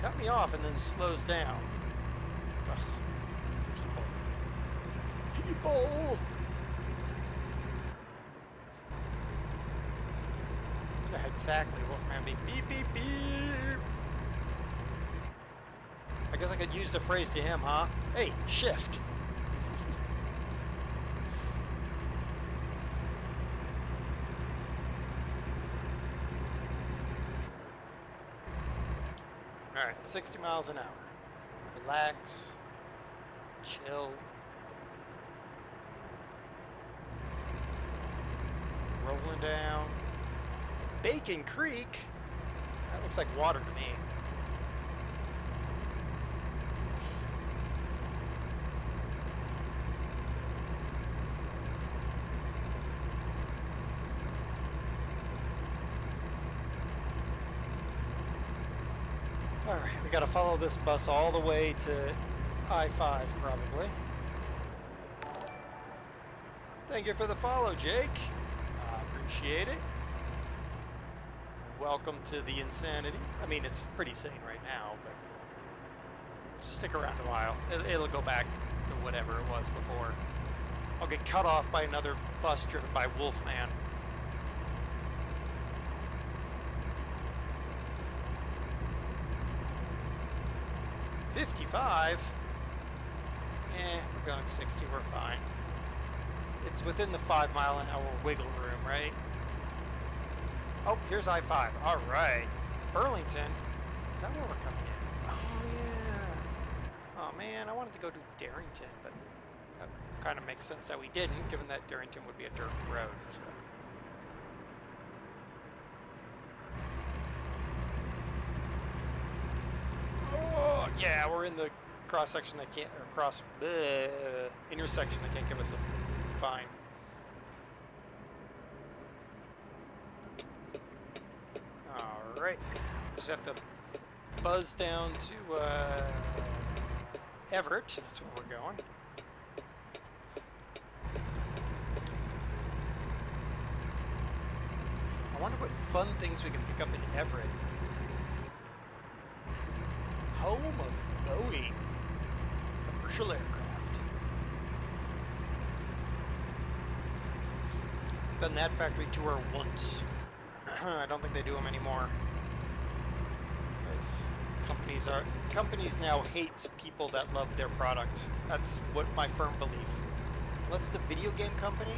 Cut me off and then slows down. Ugh. People. Yeah, exactly. Wolfman beep, beep, beep, beep. I guess I could use the phrase to him, huh? Hey, shift. Alright, 60 miles an hour. Relax. Chill. Rolling down. Bacon Creek? That looks like water to me. Alright, we gotta follow this bus all the way to I-5 probably. Thank you for the follow, Jake. I appreciate it. Welcome to the insanity. I mean, it's pretty sane right now, but just stick around a while. It'll go back to whatever it was before. I'll get cut off by another bus driven by Wolfman. $55? We're going 60, we're fine. It's within the 5 mile an hour wiggle room, right? Oh, here's I-5. All right. Burlington. Is that where we're coming in? Oh, yeah. Oh, man, I wanted to go to Darrington, but that kind of makes sense that we didn't, given that Darrington would be a dirt road. So. Oh, yeah, we're in the cross-section that can't, or intersection that can't give us a fine. Alright, just have to buzz down to Everett, that's where we're going. I wonder what fun things we can pick up in Everett. Home of Boeing commercial aircraft. Done that factory tour once. I don't think they do them anymore. Because companies now hate people that love their product. That's what my firm belief. Unless it's a video game company,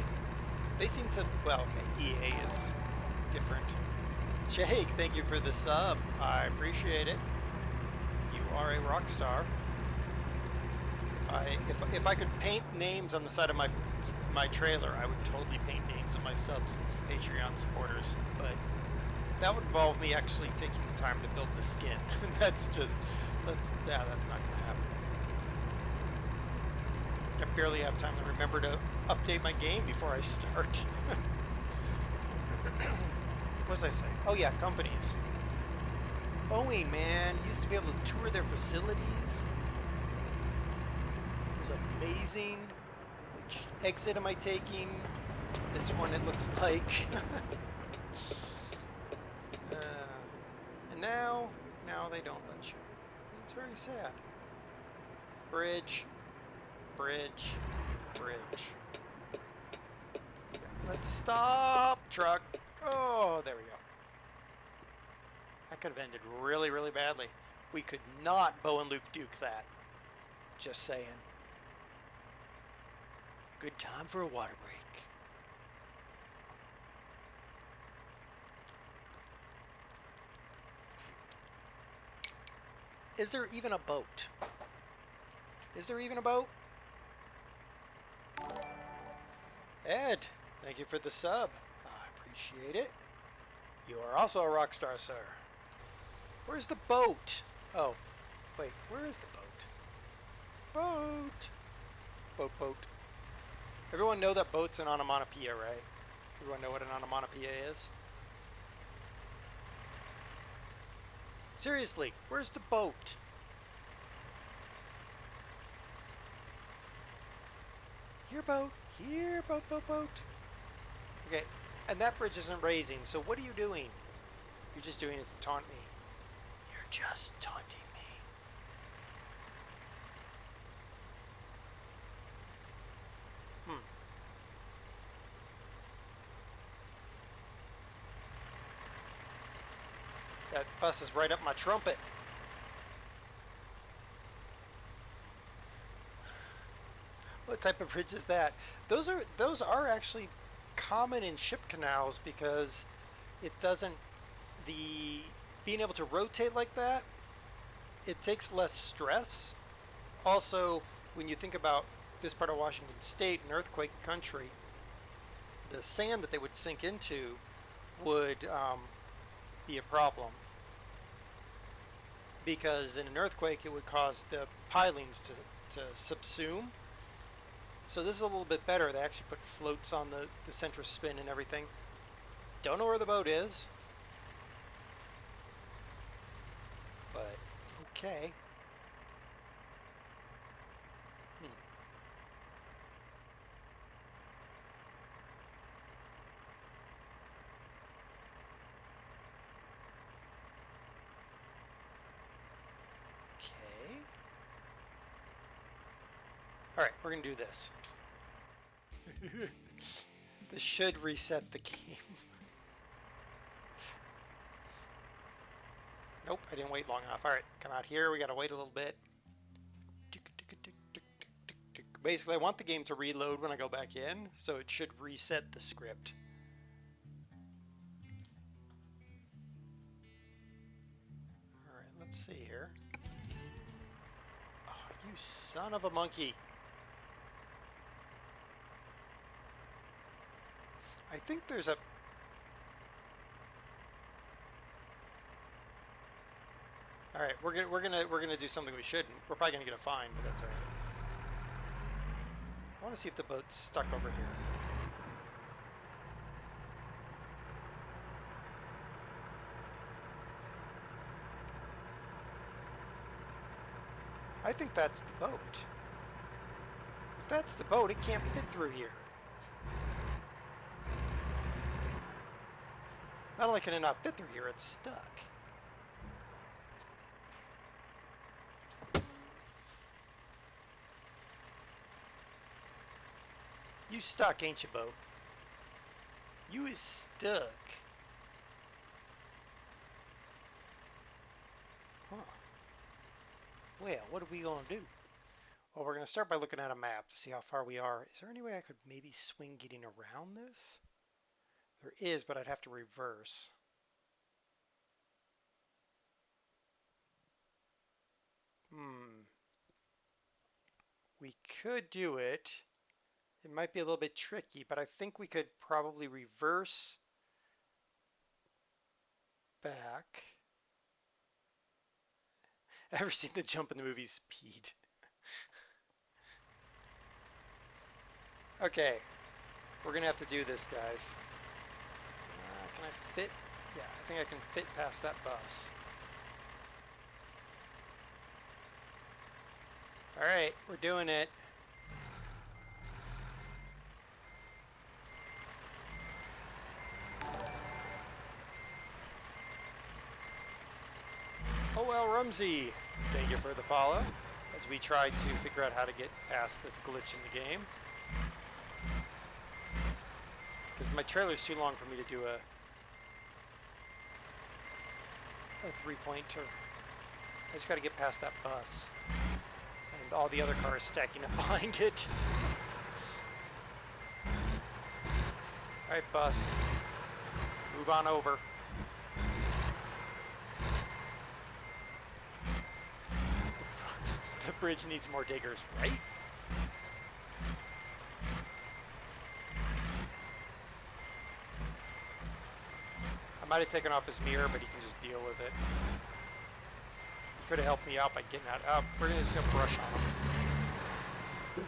they seem to, well, okay, EA is different. Jake, thank you for the sub. I appreciate it. You are a rock star. If I could paint names on the side of my trailer, I would totally paint names of my subs and Patreon supporters, but that would involve me actually taking the time to build the skin. That's not gonna happen. I barely have time to remember to update my game before I start. What was I saying? Oh yeah, companies. Boeing, man, used to be able to tour their facilities. It was amazing. Which exit am I taking? This one, it looks like. And now they don't let you. It's very sad. Bridge. Let's stop, truck. Oh, there we go. That could have ended really, really badly. We could not Bo and Luke Duke that. Just saying. Good time for a water break. Is there even a boat? Is there even a boat? Ed, thank you for the sub. I appreciate it. You are also a rock star, sir. Where's the boat? Oh, wait, where is the boat? Boat. Everyone know that boat's an onomatopoeia, right? Everyone know what an onomatopoeia is? Seriously, where's the boat? Here, boat. Here, boat. Okay, and that bridge isn't raising, so what are you doing? You're just doing it to taunt me. You're just taunting me. That bus is right up my trumpet. What type of bridge is that? Those are actually common in ship canals because it doesn't, being able to rotate like that, it takes less stress. Also, when you think about this part of Washington State, an earthquake country, the sand that they would sink into would be a problem. Because in an earthquake, it would cause the pilings to subsume. So this is a little bit better. They actually put floats on the center spin and everything. Don't know where the boat is. But, okay. Okay. Alright, we're going to do this. This should reset the game. Nope, I didn't wait long enough. Alright, come out here. We got to wait a little bit. Basically, I want the game to reload when I go back in, so it should reset the script. Alright, let's see here. Oh, you son of a monkey. I think there's a... Alright, we're gonna do something we shouldn't. We're probably gonna get a fine, but that's alright. I want to see if the boat's stuck over here. I think that's the boat. If that's the boat, it can't fit through here. Not only can it not fit through here, it's stuck. You stuck, ain't you, boat? You is stuck. Huh. Well, what are we gonna do? Well, we're gonna start by looking at a map to see how far we are. Is there any way I could maybe swing getting around this? There is, but I'd have to reverse. We could do it. It might be a little bit tricky, but I think we could probably reverse back. Ever seen the jump in the movie Speed? Okay, we're gonna have to do this, guys. Can I fit? Yeah, I think I can fit past that bus. All right, we're doing it. Oh well, Rumsey, thank you for the follow as we try to figure out how to get past this glitch in the game. Because my trailer's too long for me to do a three-pointer. I just got to get past that bus and all the other cars stacking up behind it. All right, bus, move on over. The bridge needs more diggers, right? I might have taken off his mirror, but he can just deal with it. He could have helped me out by getting out. Oh, we're going to just brush on him. There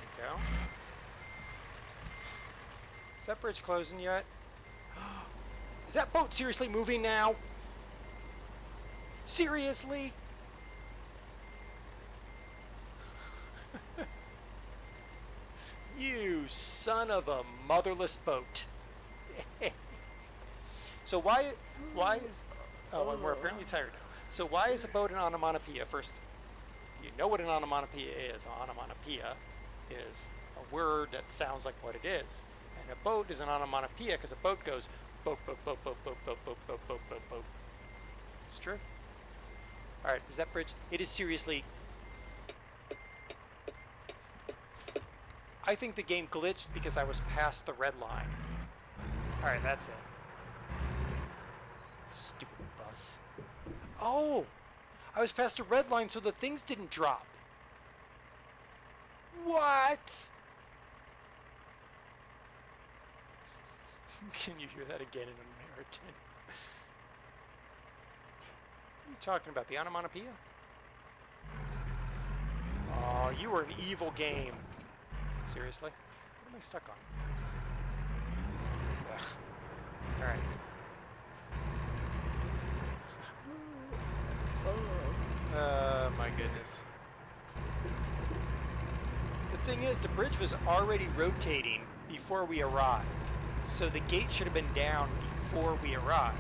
we go. Is that bridge closing yet? Is that boat seriously moving now? Seriously? You son of a motherless boat. So why is... Oh, and we're apparently tired now. So why is a boat an onomatopoeia? First, you know what an onomatopoeia is. An onomatopoeia is a word that sounds like what it is. And a boat is an onomatopoeia because a boat goes... Boat, boat, boat, boat, boat, boat, boat, boat, boat, boat, boat. It's true. Alright, is that bridge? It is seriously... I think the game glitched because I was past the red line. Alright, that's it. Stupid bus. Oh! I was past the red line so the things didn't drop. What? Can you hear that again in American? What are you talking about? The onomatopoeia? Oh, you were an evil game. Seriously? What am I stuck on? Ugh. Alright. My goodness. The thing is, the bridge was already rotating before we arrived. So the gate should have been down before we arrived.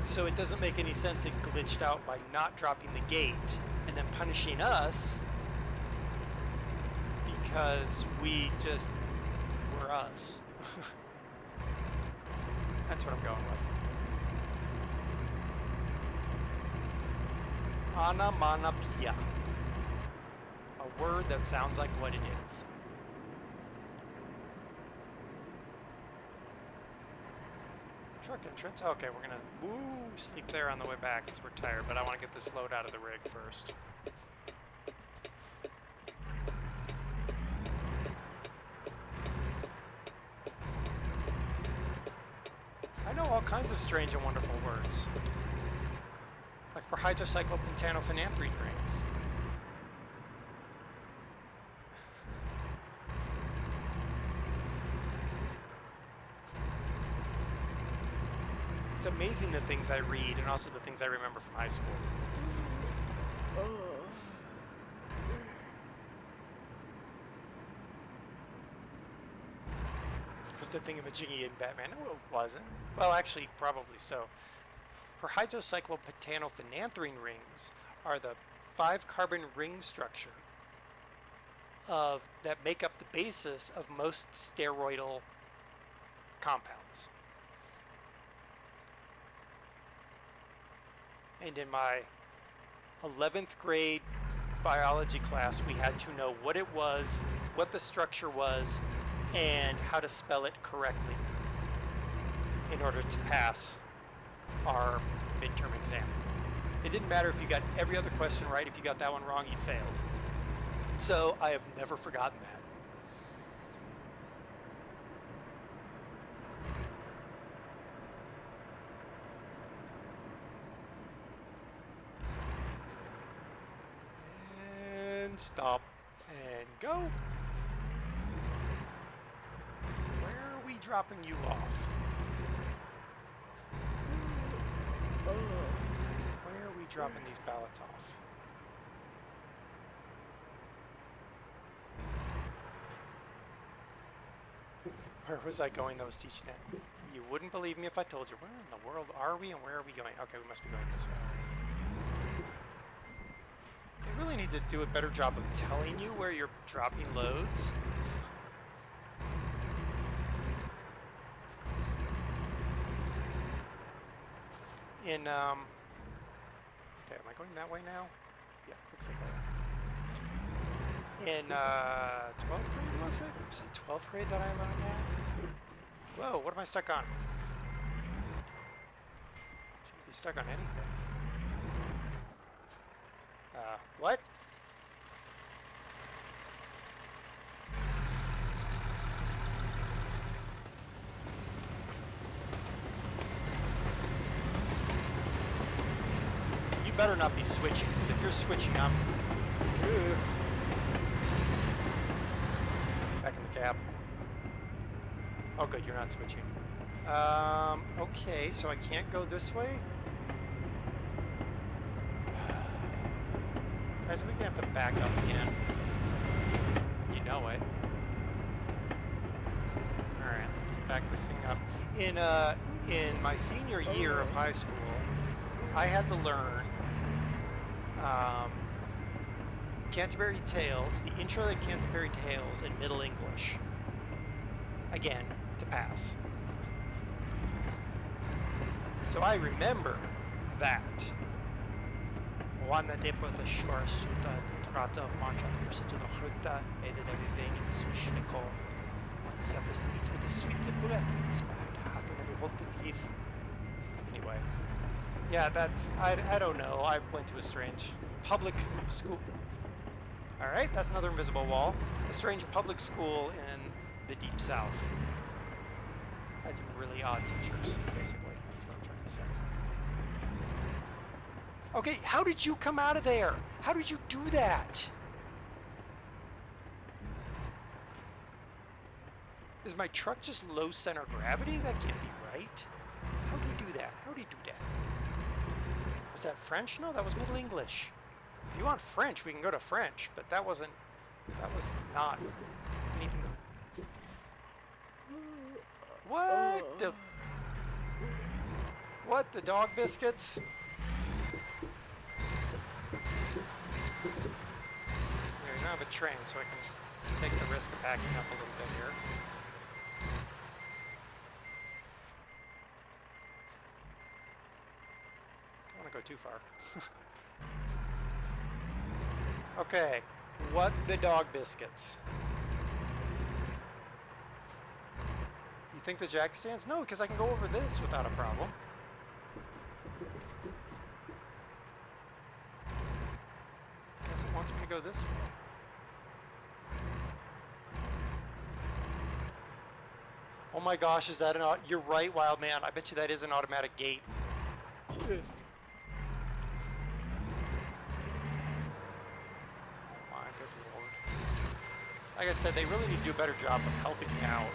So it doesn't make any sense it glitched out by not dropping the gate and then punishing us because we just were us. That's what I'm going with. Onomatopoeia. A word that sounds like what it is. Truck entrance. Okay, we're gonna sleep there on the way back because we're tired, but I want to get this load out of the rig first. I know all kinds of strange and wonderful words. Like for hydrocyclopentanophthalein rings. It's amazing the things I read and also the things I remember from high school. Was the thingamajiggy in Batman? No, it wasn't. Well, actually, probably so. Perhydrocyclopentanophthalein rings are the 5-carbon ring structure that make up the basis of most steroidal compounds. And in my 11th grade biology class, we had to know what it was, what the structure was, and how to spell it correctly in order to pass our midterm exam. It didn't matter if you got every other question right. If you got that one wrong, you failed. So I have never forgotten that. And stop and go. Where are we dropping you off? Where are we dropping these ballots off? Where was I going that was teaching that? You wouldn't believe me if I told you. Where in the world are we and where are we going? Okay, we must be going this way. They really need to do a better job of telling you where you're dropping loads. In, okay, am I going that way now? Yeah, looks like I am. In 12th grade, was it? Was it 12th grade that I learned that? Whoa, what am I stuck on? Shouldn't be stuck on anything. What? You better not be switching, because if you're switching, I'm back in the cab. Oh good, you're not switching. Okay, so I can't go this way? Guys, we're gonna have to back up again. You know it. Alright, let's back this thing up. In my senior year of high school, I had to learn Canterbury Tales, the intro to Canterbury Tales in Middle English. Again, to pass. So I remember that. Wanna dip with a shore suta, the trata of mancha, the person to the huta, made it everything in swishnico. On surface eat with a sweet breath, inspired hath in every holden heath. Anyway. Yeah, that's, I don't know. I went to a strange public school. Alright, that's another invisible wall. A strange public school in the deep south. I had some really odd teachers, basically. That's what I'm trying to say. Okay, how did you come out of there? How did you do that? Is my truck just low center gravity? That can't be right. How do you do that? How do you do that? Was that French? No, that was Middle English. If you want French, we can go to French, but that was not anything. What the? What, the dog biscuits? Here, you have a train, so I can take the risk of backing up a little bit here. Don't want to go too far. Okay, what the dog biscuits? You think the jack stands? No, because I can go over this without a problem. Guess it wants me to go this way. Oh my gosh, is that an... You're right, wild man. I bet you that is an automatic gate. Like I said, they really need to do a better job of helping me out.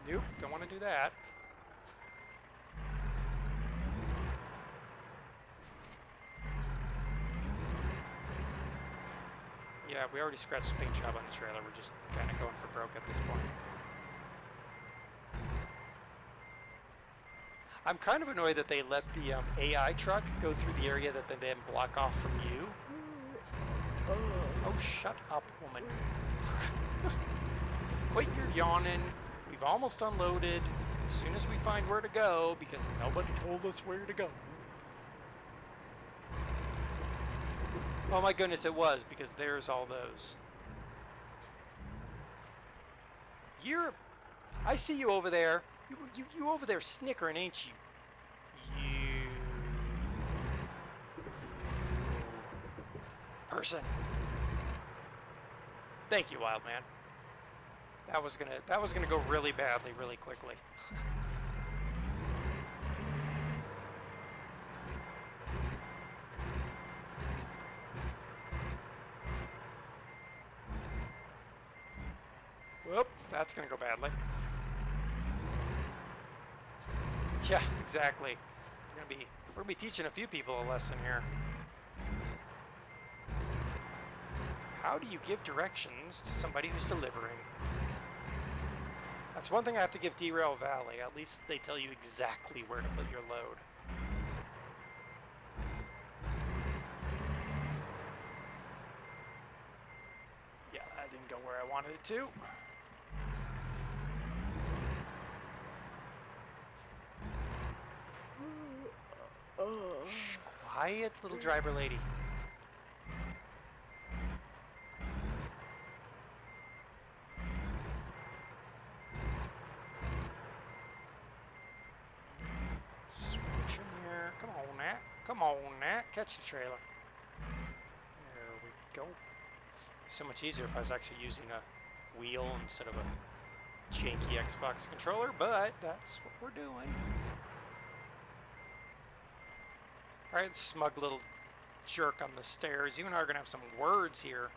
Nope, don't want to do that. Yeah, we already scratched the paint job on the trailer. We're just kind of going for broke at this point. I'm kind of annoyed that they let the AI truck go through the area that they then block off from you. Oh, shut up, woman. Quit your yawning. We've almost unloaded. As soon as we find where to go, because nobody told us where to go. Oh my goodness, it was, because there's all those. I see you over there. You over there snickering, ain't you? You person. Thank you, Wild Man. That was gonna go really badly, really quickly. Whoop, that's gonna go badly. Yeah, exactly. We're gonna be teaching a few people a lesson here. How do you give directions to somebody who's delivering? That's one thing I have to give Derail Valley. At least they tell you exactly where to put your load. Yeah, that didn't go where I wanted it to. Shh, quiet, little driver lady. Switch in here. Come on, Nat. Come on, Nat. Catch the trailer. There we go. It's so much easier if I was actually using a wheel instead of a janky Xbox controller, but that's what we're doing. Alright, smug little jerk on the stairs. You and I are going to have some words here.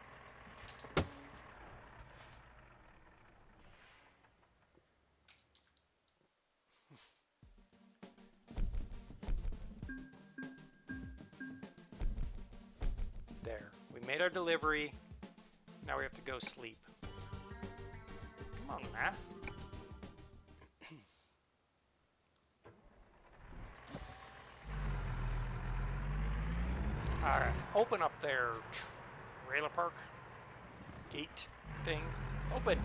There. We made our delivery. Now we have to go sleep. Come on, Matt. Alright, open up there, trailer park gate thing. Open.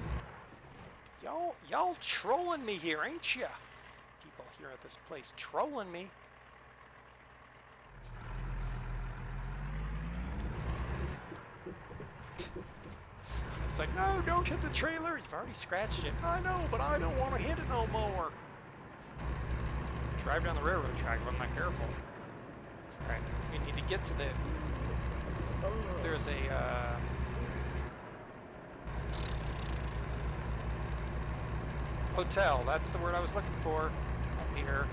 Y'all trolling me here, ain't ya? People here at this place trolling me. It's like, no, don't hit the trailer. You've already scratched it. I know, but I don't want to hit it no more. Drive down the railroad track if I'm not careful. Alright, we need to get to the... There's a, hotel, that's the word I was looking for. Up here.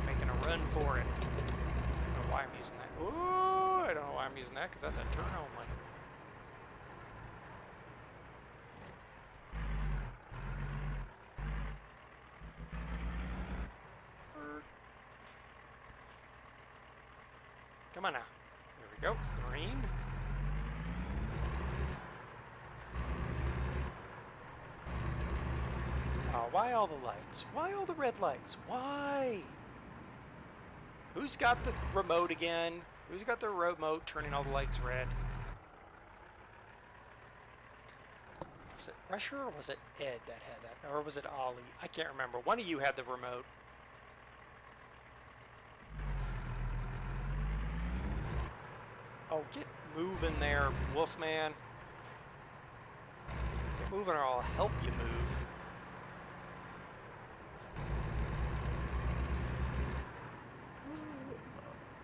Making a run for it. I don't know why I'm using that. Ooh, I don't know why I'm using that, because that's a turn only. Come on now. There we go. Green. Oh, why all the lights? Why all the red lights? Why? Who's got the remote again? Who's got the remote turning all the lights red? Was it Rusher or was it Ed that had that? Or was it Ollie? I can't remember. One of you had the remote. Oh, get moving there, Wolfman. Get moving or I'll help you move.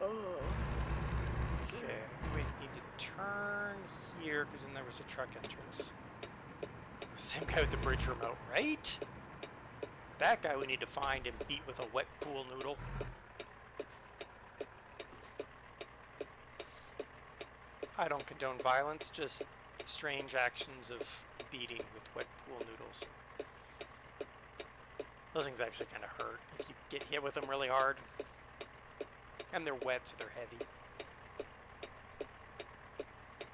Okay, I think we need to turn here because then there was a truck entrance. Same guy with the bridge remote, right? That guy we need to find and beat with a wet pool noodle. I don't condone violence, just strange actions of beating with wet pool noodles. Those things actually kind of hurt if you get hit with them really hard. And they're wet, so they're heavy.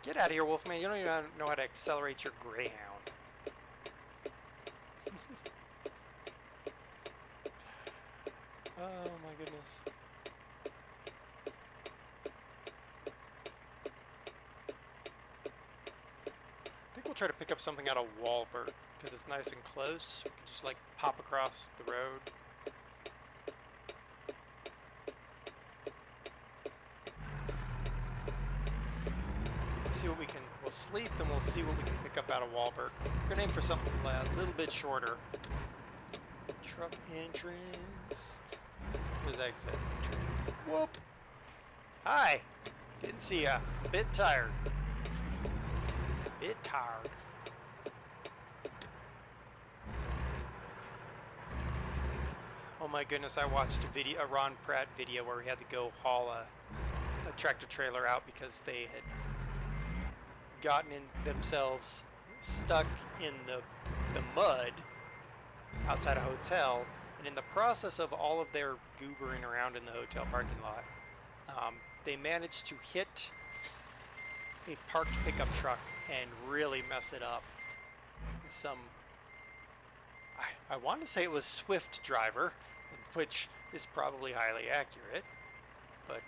Get out of here, Wolfman. You don't even know how to accelerate your Greyhound. Oh my goodness. I think we'll try to pick up something out of Walbert because it's nice and close. We can just like pop across the road. See what we can. We'll sleep, then we'll see what we can pick up out of Walbert. We're gonna aim for something a little bit shorter. Truck entrance. Where's exit? Entry. Whoop! Hi! Didn't see ya. Bit tired. Bit tired. Oh my goodness, I watched a Ron Pratt video where he had to go haul a tractor trailer out because they had gotten in themselves stuck in the mud outside a hotel, and in the process of all of their goobering around in the hotel parking lot, they managed to hit a parked pickup truck and really mess it up. I want to say it was Swift driver, which is probably highly accurate, but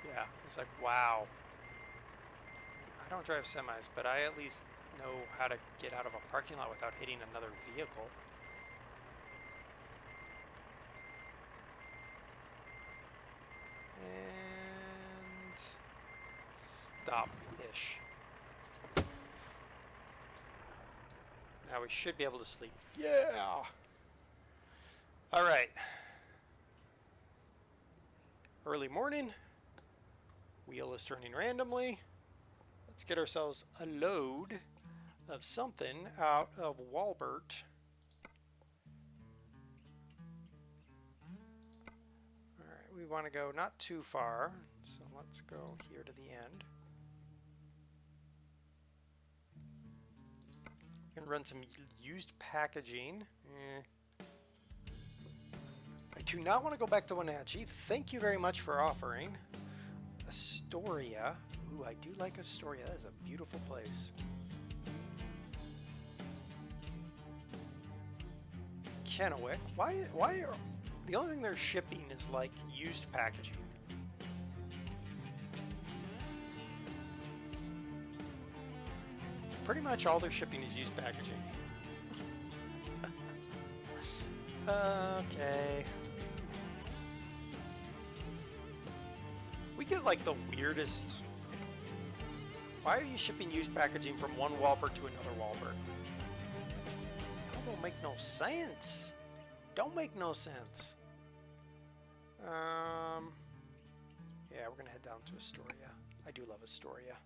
yeah, it's like, wow. I don't drive semis, but I at least know how to get out of a parking lot without hitting another vehicle. And stop-ish. Now we should be able to sleep. Yeah! Alright. Early morning. Wheel is turning randomly. Let's get ourselves a load of something out of Walbert. Alright, we want to go not too far, so let's go here to the end. Gonna run some used packaging. I do not want to go back to Wenatchee. Thank you very much for offering. Astoria. Ooh, I do like Astoria. That is a beautiful place. Kennewick. Why are the only thing they're shipping is like used packaging? Pretty much all they're shipping is used packaging. Okay. We get like the weirdest. Why are you shipping used packaging from one Walbert to another Walbert? That don't make no sense. Don't make no sense. Yeah, we're gonna head down to Astoria. I do love Astoria.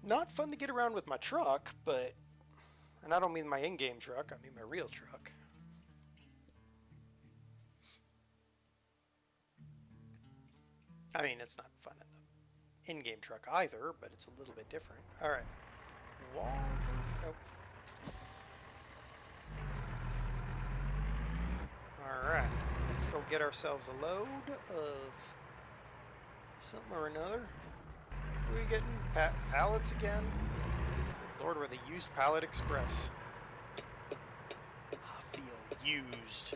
Not fun to get around with my truck, but, and I don't mean my in-game truck, I mean my real truck. I mean, it's not fun in the in-game truck either, but it's a little bit different. All right. All right. Let's go get ourselves a load of something or another. What are we getting? Pallets again? Good Lord, we're the used pallet express. I feel used.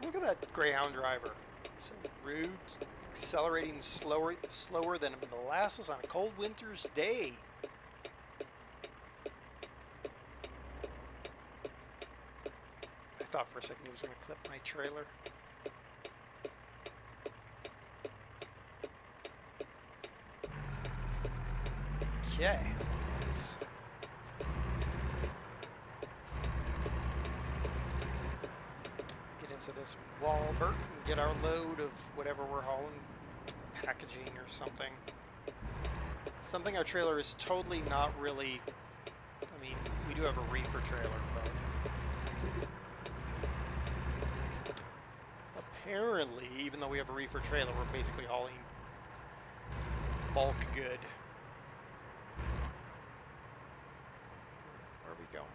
Look at that Greyhound driver. So rude, accelerating slower than molasses on a cold winter's day. I thought for a second he was going to clip my trailer. Okay, let's get into this Walbert and get our load of whatever we're hauling, packaging or something. Something our trailer is totally not really, I mean, we do have a reefer trailer, but apparently, even though we have a reefer trailer, we're basically hauling bulk good. Where are we going?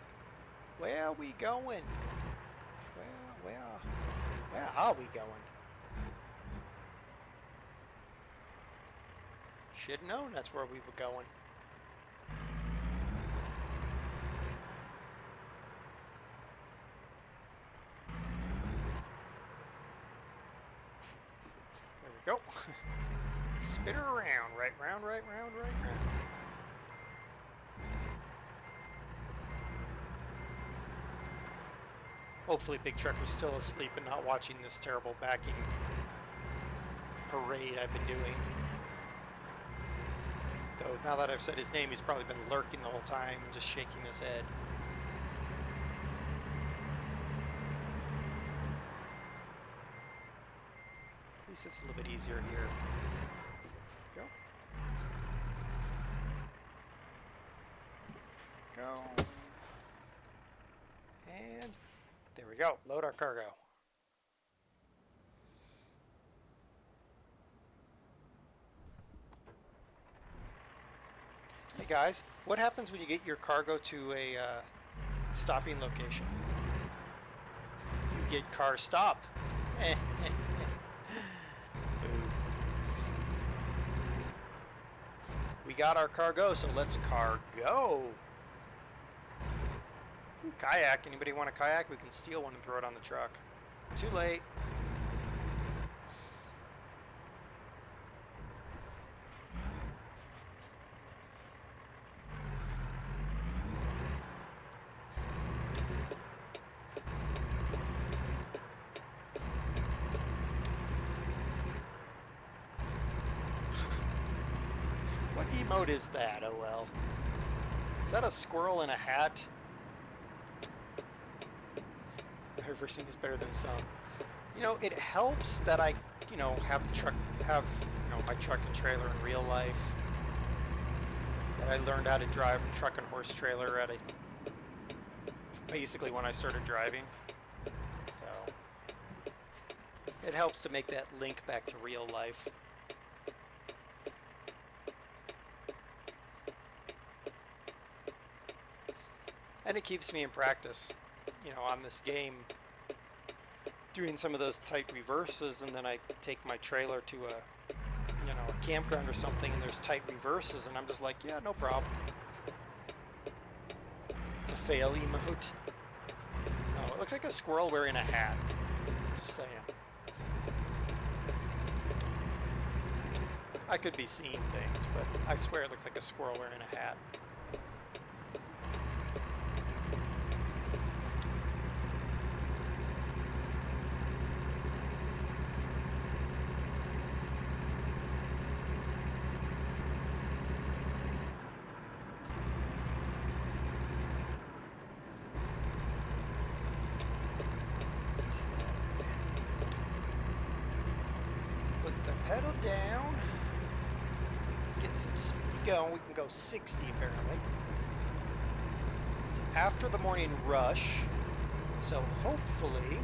Where are we going? Where are we going? Should have known that's where we were going. There we go. Spin her around. Right round, right round, right round. Hopefully Big Trucker's still asleep and not watching this terrible backing parade I've been doing. Though now that I've said his name, he's probably been lurking the whole time and just shaking his head. At least it's a little bit easier here. Go. Go. And there we go. Load our cargo. Hey guys, what happens when you get your cargo to a stopping location? You get car stop. Boo. We got our cargo, so let's cargo. Ooh, kayak. Anybody want a kayak? We can steal one and throw it on the truck. Too late. What emote is that? Oh well. Is that a squirrel in a hat? Reversing is better than some. You know, it helps that I, have the truck, my truck and trailer in real life. That I learned how to drive a truck and horse trailer at basically when I started driving. So it helps to make that link back to real life. And it keeps me in practice, on this game, doing some of those tight reverses, and then I take my trailer to a campground or something, and there's tight reverses, and I'm just like, yeah, no problem. It's a fail emote. Oh, it looks like a squirrel wearing a hat. Just saying. I could be seeing things, but I swear it looks like a squirrel wearing a hat. Pedal down, get some speed going. We can go 60 apparently. It's after the morning rush, so hopefully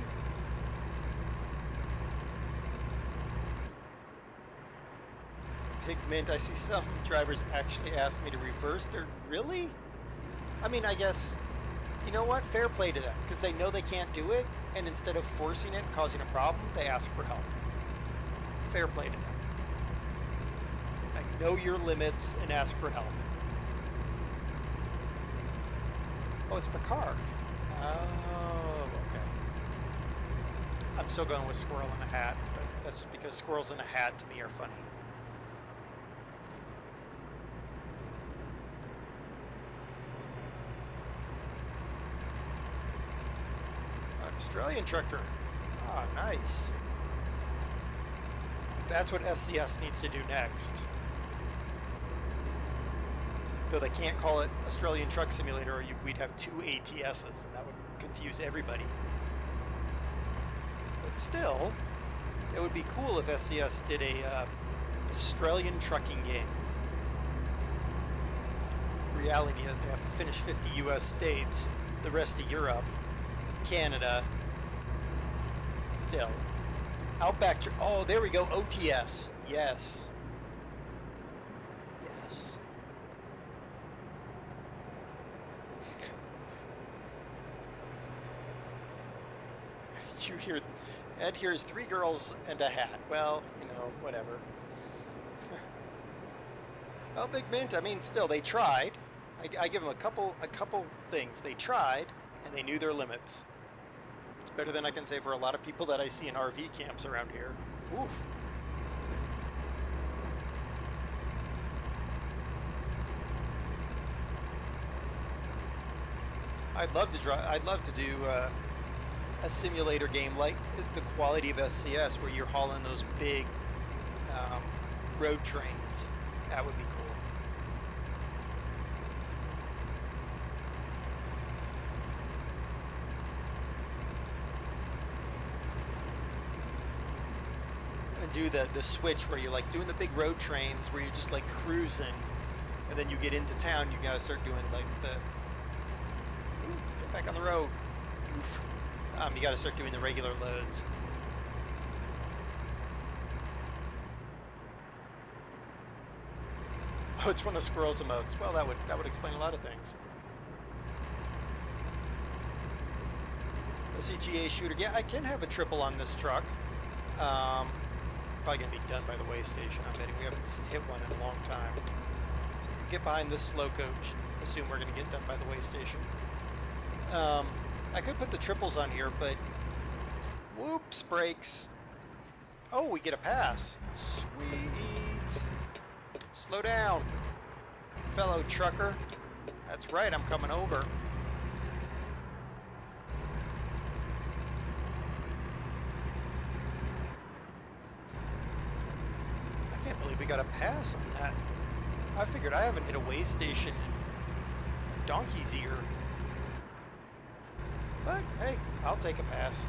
Pigment, I see some drivers actually ask me to reverse. They're really? I mean, I guess, you know what? Fair play to them, because they know they can't do it, and instead of forcing it and causing a problem, they ask for help. Fair play to them. Like, know your limits and ask for help. Oh, it's Picard. Oh, okay. I'm still going with squirrel in a hat, but that's just because squirrels in a hat to me are funny. An Australian trucker. Ah, nice. That's what SCS needs to do next. Though they can't call it Australian Truck Simulator, or we'd have two ATSs, and that would confuse everybody. But still, it would be cool if SCS did a Australian trucking game. Reality is they have to finish 50 US states, the rest of Europe, Canada, still. Outback. Oh, there we go. OTS. Yes. Yes. You hear, Ed hears 3 girls and a hat. Well, you know, whatever. Well, Big Mint, I mean, still, they tried. I give them a couple things. They tried, and they knew their limits. It's better than I can say for a lot of people that I see in RV camps around here. Oof. I'd love to do a simulator game like the quality of SCS, where you're hauling those big road trains. That would be cool. And do the switch where you're like doing the big road trains, where you're just like cruising, and then you get into town, you gotta start doing like the get back on the road. Oof. You gotta start doing the regular loads. Oh, it's one of Squirrel's emotes. Well, that would explain a lot of things. A CGA shooter. Yeah, I can have a triple on this truck. Probably gonna be done by the way station. I'm betting we haven't hit one in a long time. So we can get behind this slow coach and assume we're gonna get done by the way station. I could put the triples on here, but whoops, brakes. Oh, we get a pass. Sweet. Slow down, fellow trucker. That's right, I'm coming over. I can't believe we got a pass on that. I figured I haven't hit a way station in donkey's ear. But hey, I'll take a pass.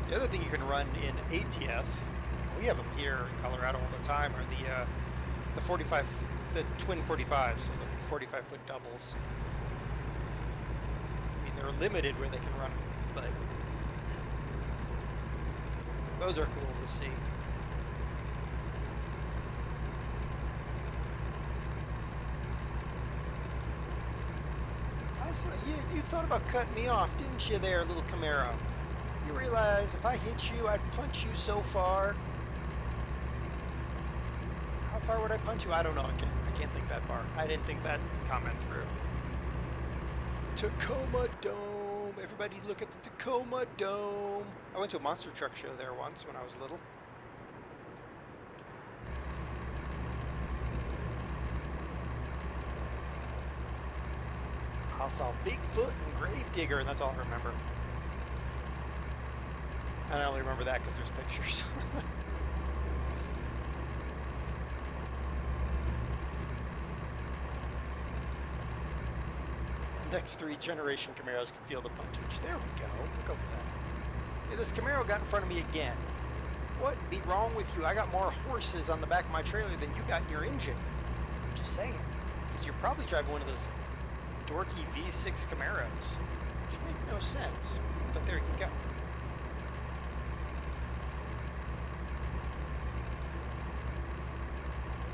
The other thing you can run in ATS, we have them here in Colorado all the time, are the 45, the twin 45s, so the 45-foot doubles. I mean, they're limited where they can run, but those are cool to see. I saw you thought about cutting me off, didn't you there, little Camaro? You realize if I hit you, I'd punch you so far. How far would I punch you? I don't know. I can't think that far. I didn't think that comment through. Tacoma Dome. Everybody look at the Tacoma Dome. I went to a monster truck show there once when I was little. I saw Bigfoot and Gravedigger, and that's all I remember. I only remember that because there's pictures. Next 3 generation Camaros can feel the puntage. There we go. We'll go with that. Hey, this Camaro got in front of me again. What be wrong with you? I got more horses on the back of my trailer than you got in your engine. I'm just saying. Because you're probably driving one of those dorky V6 Camaros. Which make no sense. But there you go.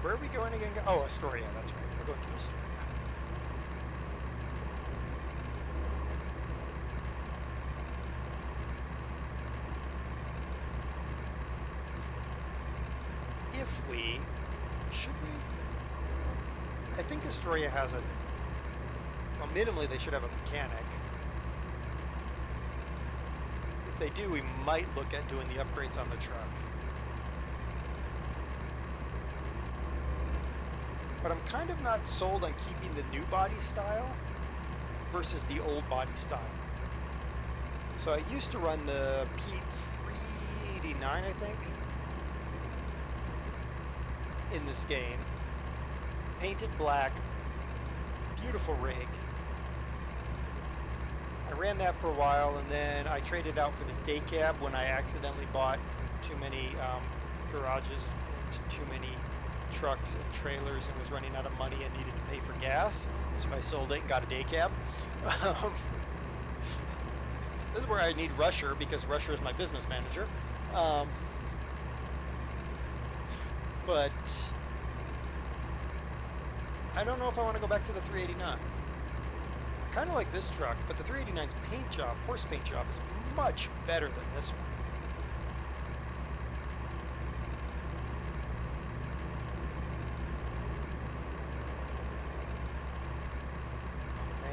Where are we going again? Oh, Astoria, that's right. We're going to Astoria. Should we? I think Astoria has a, well, minimally they should have a mechanic. If they do, we might look at doing the upgrades on the truck. But I'm kind of not sold on keeping the new body style versus the old body style. So I used to run the Pete 389, I think, in this game. Painted black, beautiful rig. I ran that for a while, and then I traded out for this day cab when I accidentally bought too many garages and too many trucks and trailers and was running out of money and needed to pay for gas, so I sold it and got a day cab. This is where I need Rusher, because Rusher is my business manager. But I don't know if I want to go back to the 389. I kind of like this truck, but the 389's paint job, horse paint job, is much better than this one.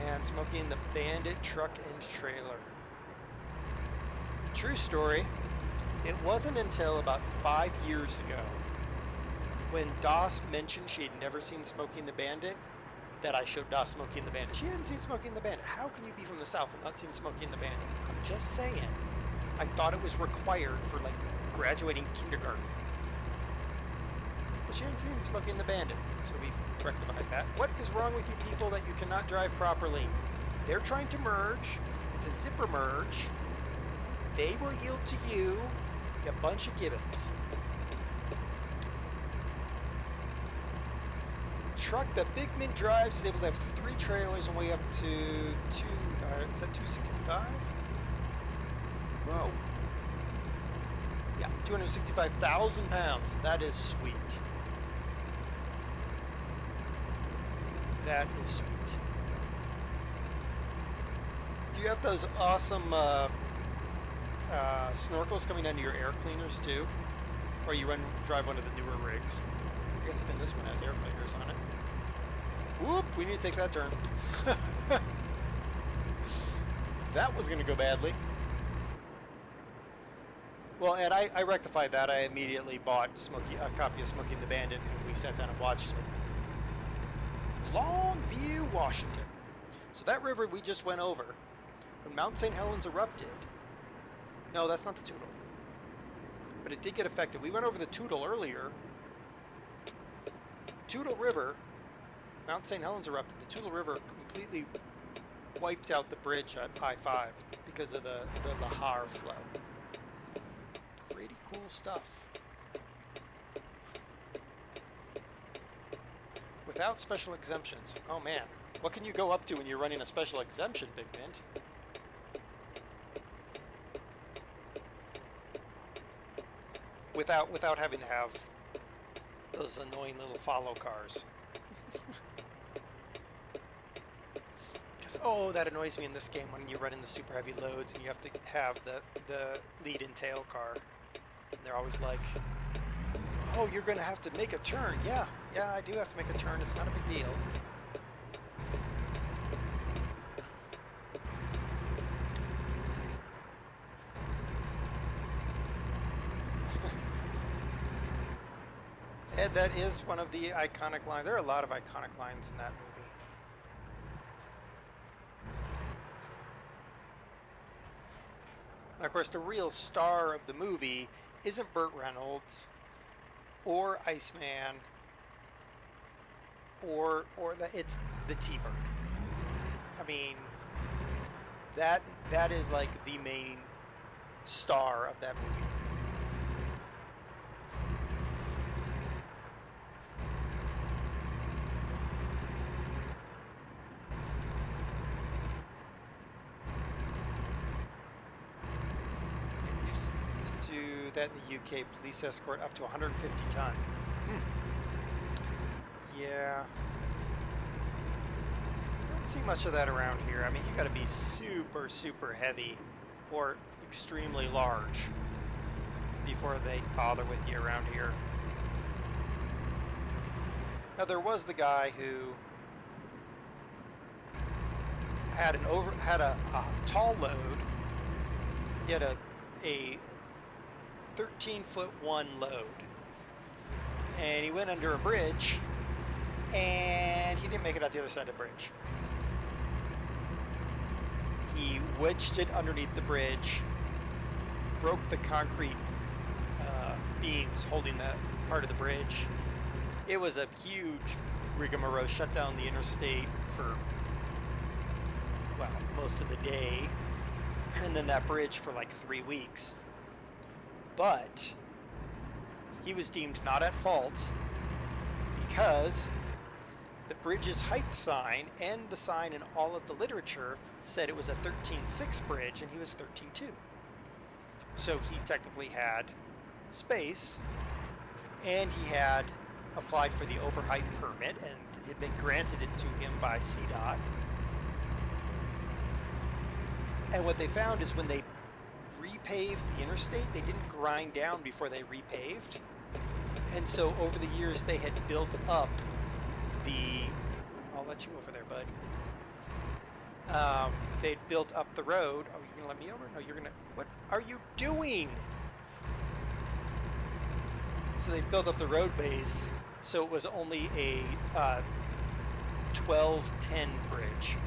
Man, Smokey and the Bandit truck and trailer. True story, it wasn't until about 5 years ago when Doss mentioned she had never seen Smokey and the Bandit that I showed Doss Smokey and the Bandit. She hadn't seen Smokey and the Bandit. How can you be from the South and not seen Smokey and the Bandit? I'm just saying. I thought it was required for like graduating kindergarten. But she hadn't seen Smokey and the Bandit, so we've rectified that. What is wrong with you people that you cannot drive properly? They're trying to merge. It's a zipper merge. They will yield to you, you bunch of gibbons. The truck that Big Mint drives is able to have 3 trailers and weigh up to is that 265? Whoa. Yeah, 265,000 pounds. That is sweet. That is sweet. Do you have those awesome snorkels coming under your air cleaners too? Or you drive one of the newer rigs? I guess even this one has air cleaners on it. Whoop, we need to take that turn. That was going to go badly. Well, and I rectified that. I immediately bought a copy of Smokey and the Bandit, and we sat down and watched it. Longview, Washington. So that river we just went over, when Mount St. Helens erupted. No, that's not the Toutle. But it did get affected. We went over the Toutle earlier. Toutle River, Mount St. Helens erupted. The Toutle River completely wiped out the bridge at I-5 because of the lahar flow. Pretty cool stuff. Without special exemptions. Oh man, what can you go up to when you're running a special exemption, Big Mint? Without having to have those annoying little follow cars. Oh, that annoys me in this game when you're running the super heavy loads and you have to have the lead and tail car. And they're always like, oh, you're going to have to make a turn. Yeah, I do have to make a turn. It's not a big deal. Ed, that is one of the iconic lines. There are a lot of iconic lines in that movie. And of course, the real star of the movie isn't Burt Reynolds or Iceman or it's the T-Bird. I mean, that is like the main star of that movie. That in the UK, police escort up to 150 ton. Yeah. Don't see much of that around here. I mean, you got to be super, super heavy or extremely large before they bother with you around here. Now, there was the guy who had a tall load. He had a 13-foot-1 load, and he went under a bridge, and he didn't make it out the other side of the bridge. He wedged it underneath the bridge, broke the concrete beams holding that part of the bridge. It was a huge rigmarole, shut down the interstate for, well, most of the day, and then that bridge for like 3 weeks. But he was deemed not at fault, because the bridge's height sign and the sign in all of the literature said it was a 13.6 bridge, and he was 13.2. So he technically had space, and he had applied for the overheight permit, and it had been granted it to him by CDOT. And what they found is when they repaved the interstate, they didn't grind down before they repaved. And so over the years, they had built up the... I'll let you over there, bud. They'd built up the road. Oh, you're going to let me over? No, you're going to... What are you doing? So they built up the road base, so it was only a 12-10 bridge.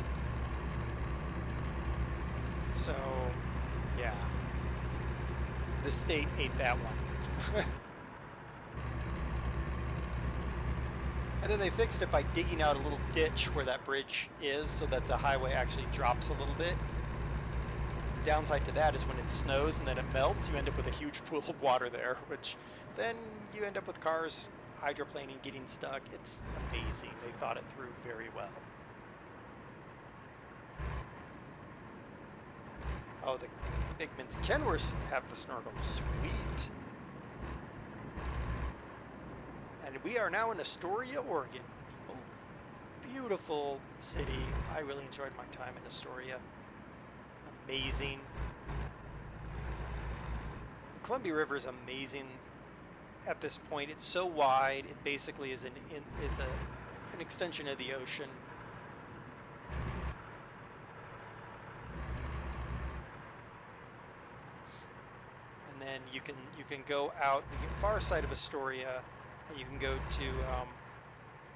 So, yeah. The state ate that one. And then they fixed it by digging out a little ditch where that bridge is so that the highway actually drops a little bit. The downside to that is when it snows and then it melts, you end up with a huge pool of water there, which then you end up with cars hydroplaning, getting stuck. It's amazing. They thought it through very well. Oh, the Bigmans Kenworths have the snorkel. Sweet. And we are now in Astoria, Oregon, people. Beautiful city. I really enjoyed my time in Astoria. Amazing. The Columbia River is amazing at this point. It's so wide. It basically is an extension of the ocean. And then you can go out the far side of Astoria, and you can go to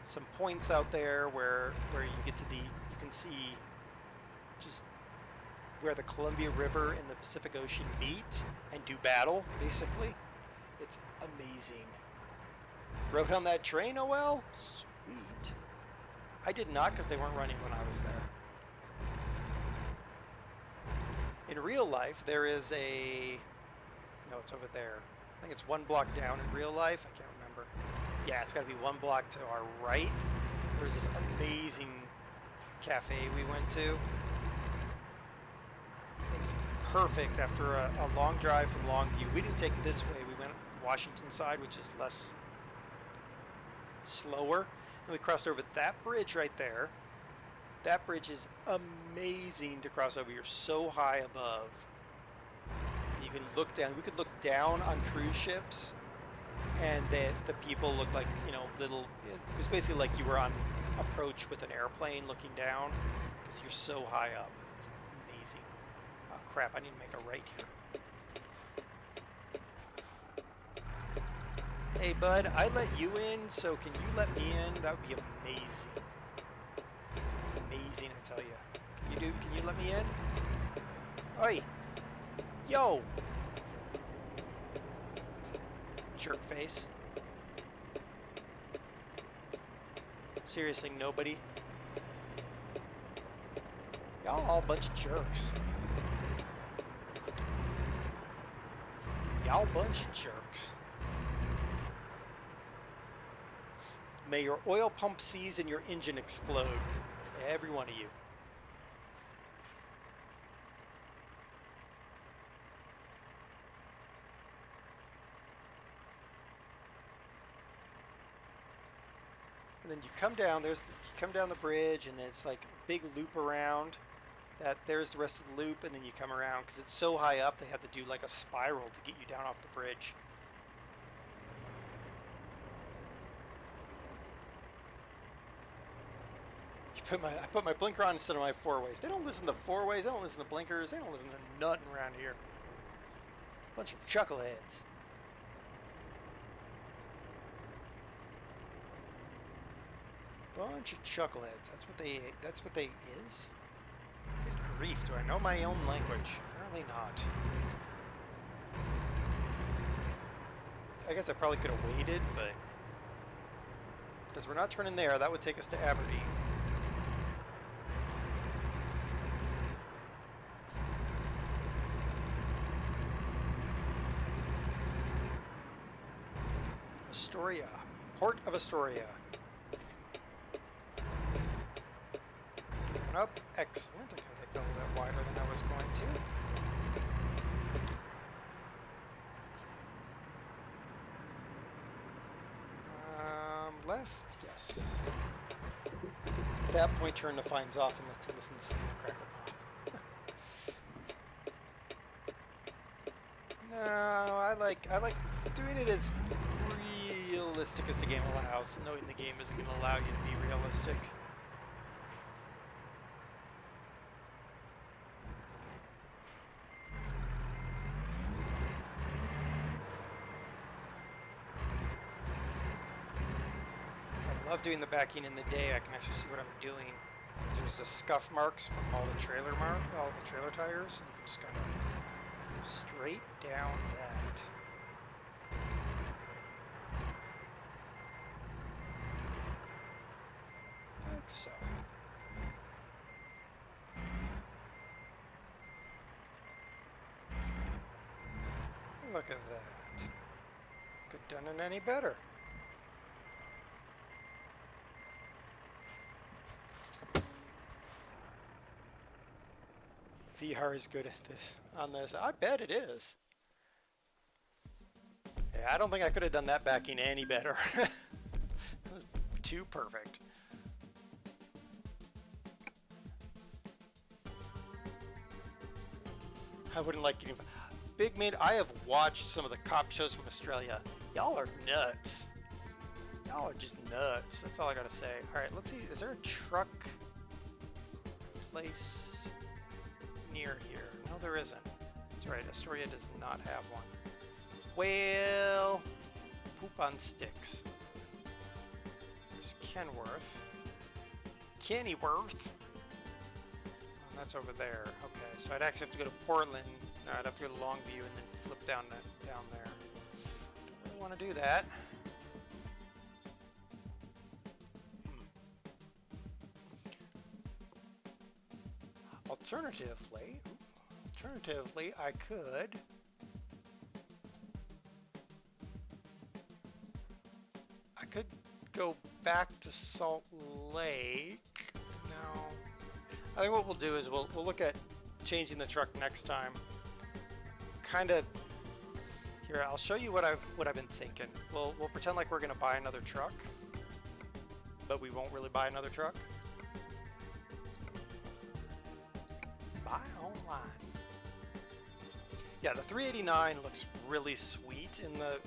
some points out there where you get to you can see just where the Columbia River and the Pacific Ocean meet and do battle, basically. It's amazing. Rode on that train, oh well? Sweet. I did not, because they weren't running when I was there. In real life, there is no, it's over there. I think it's one block down in real life. I can't remember. Yeah, it's got to be one block to our right. There's this amazing cafe we went to. It's perfect after a long drive from Longview. We didn't take this way. We went Washington side, which is less slower. And we crossed over that bridge right there. That bridge is amazing to cross over. You're so high above. You can look down. We could look down on cruise ships, and the people look like, little. It was basically like you were on approach with an airplane looking down, because you're so high up. It's amazing. Oh crap! I need to make a right here. Hey bud, I let you in, so can you let me in? That would be amazing. Amazing, I tell you. Can you let me in? Oi! Yo! Jerk face. Seriously, nobody? Y'all all a bunch of jerks. Y'all a bunch of jerks. May your oil pump seize and your engine explode. Every one of you. And then you come down. You come down the bridge, and it's like a big loop around. There's the rest of the loop, and then you come around because it's so high up. They have to do like a spiral to get you down off the bridge. I put my blinker on instead of my four-ways. They don't listen to four-ways. They don't listen to blinkers. They don't listen to nothing around here. Bunch of chuckleheads. Bunch of chuckleheads. That's what they is? Good grief, do I know my own language? Apparently not. I guess I probably could have waited, but... because we're not turning there, that would take us to Aberdeen. Astoria. Port of Astoria. Oh, excellent. I can take that a little bit wider than I was going to. Left? Yes. At that point, turn the fines off and listen to Snap Crackle Pop. No, I like doing it as realistic as the game allows, knowing the game isn't going to allow you to be realistic. I love doing the backing in the day. I can actually see what I'm doing. There's the scuff marks from all the trailer tires. You can just kind of go straight down that. Like so. Look at that. Could have done it any better. VR is good at this on this. I bet it is. Yeah, I don't think I could have done that backing any better. It was too perfect. I wouldn't like getting Big Mid. I have watched some of the cop shows from Australia. Y'all are nuts. Y'all are just nuts. That's all I gotta say. All right, let's see. Is there a truck place near here? No, there isn't. That's right. Astoria does not have one. Well, poop on sticks. There's Kenworth. Kennyworth. Oh, that's over there. Okay, so I'd actually have to go to Portland. No, I'd have to go to Longview and then flip down there. Don't really want to do that. Alternatively, I could go back to Salt Lake. No. I think what we'll do is we'll look at changing the truck next time. Kind of here, I'll show you what I've been thinking. We'll pretend like we're gonna buy another truck, but we won't really buy another truck. Buy online. Yeah, the 389 looks really sweet in the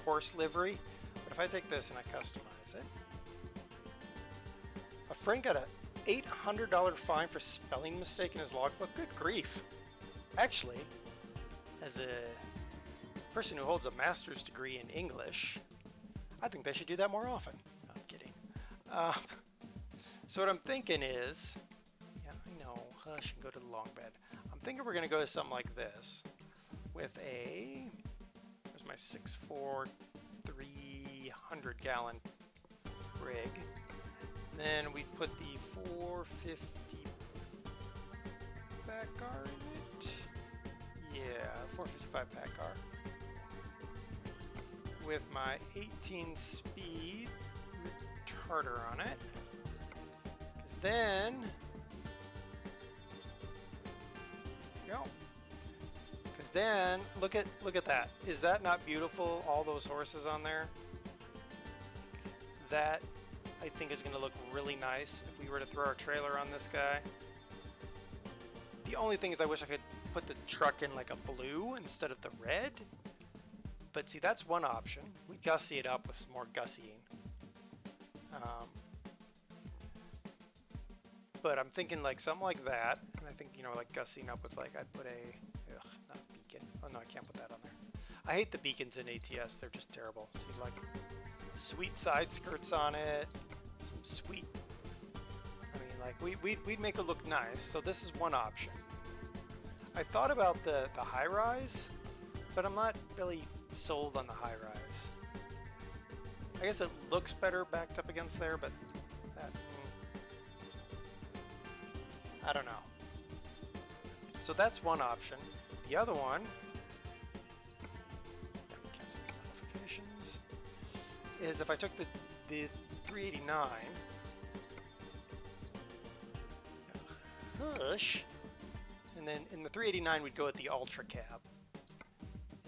horse livery, but if I take this and I customize it, a friend got a $800 fine for spelling mistake in his logbook. Good grief. Actually, as a person who holds a master's degree in English, I think they should do that more often. No, I'm kidding. So what I'm thinking is, yeah, I know, hush and go to the long bed. I'm thinking we're going to go to something like this with there's my 6.4 300 gallon rig. Then we put the 450 back car in it. Yeah, 455 pack car. With my 18 speed retarder on it. Because then, Because then, look at that. Is that not beautiful? All those horses on there. That I think is going to look really nice if we were to throw our trailer on this guy. The only thing is I wish I could put the truck in like a blue instead of the red. But see, that's one option. We gussy it up with some more gussying. But I'm thinking like something like that. And I think, like gussying up with like, I'd put not a beacon. Oh no, I can't put that on there. I hate the beacons in ATS. They're just terrible. So you'd like sweet side skirts on it. Some sweet, I mean, like we'd make it look nice. So this is one option. I thought about the high rise, but I'm not really sold on the high rise. I guess it looks better backed up against there, but that, I don't know. So that's one option. The other one, cancel these modifications, is if I took the 389 push. And then in the 389, we'd go with the Ultra Cab.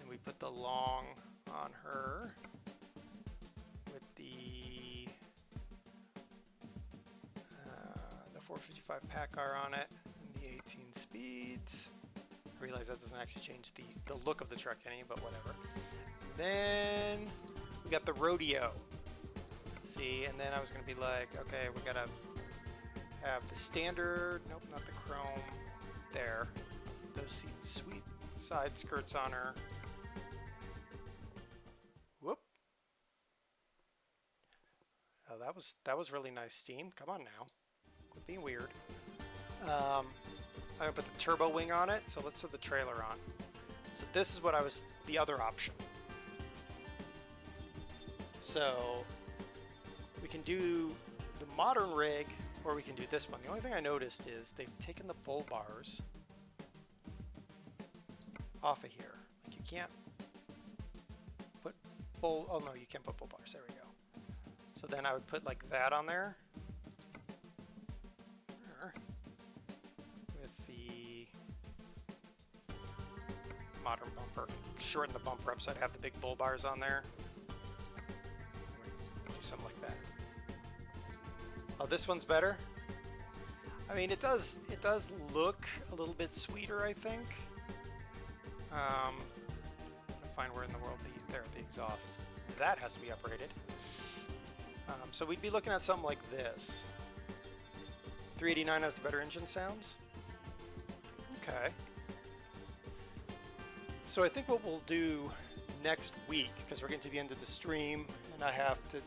And we put the long on her with the 455 pack car on it and the 18 speeds. I realize that doesn't actually change the look of the truck any, but whatever. Then we got the Rodeo. See, and then I was going to be like, okay, we got to have the standard, nope, not the chrome, there. Those sweet side skirts on her. Whoop. Oh, that was really nice steam. Come on now. Quit being weird. I'm going to put the turbo wing on it, so let's put the trailer on. So this is what the other option. So we can do the modern rig, or we can do this one. The only thing I noticed is they've taken the bull bars off of here. Like you can't put bull, oh no, you can't put bull bars, there we go. So then I would put like that on there. With the modern bumper. Shorten the bumper up so I'd have the big bull bars on there. Do something like that. Oh, this one's better. I mean, it does look a little bit sweeter, I think. I'm gonna find where in the world the exhaust. That has to be uprated. So we'd be looking at something like this. 389 has the better engine sounds. Okay. So I think what we'll do next week, because we're getting to the end of the stream, and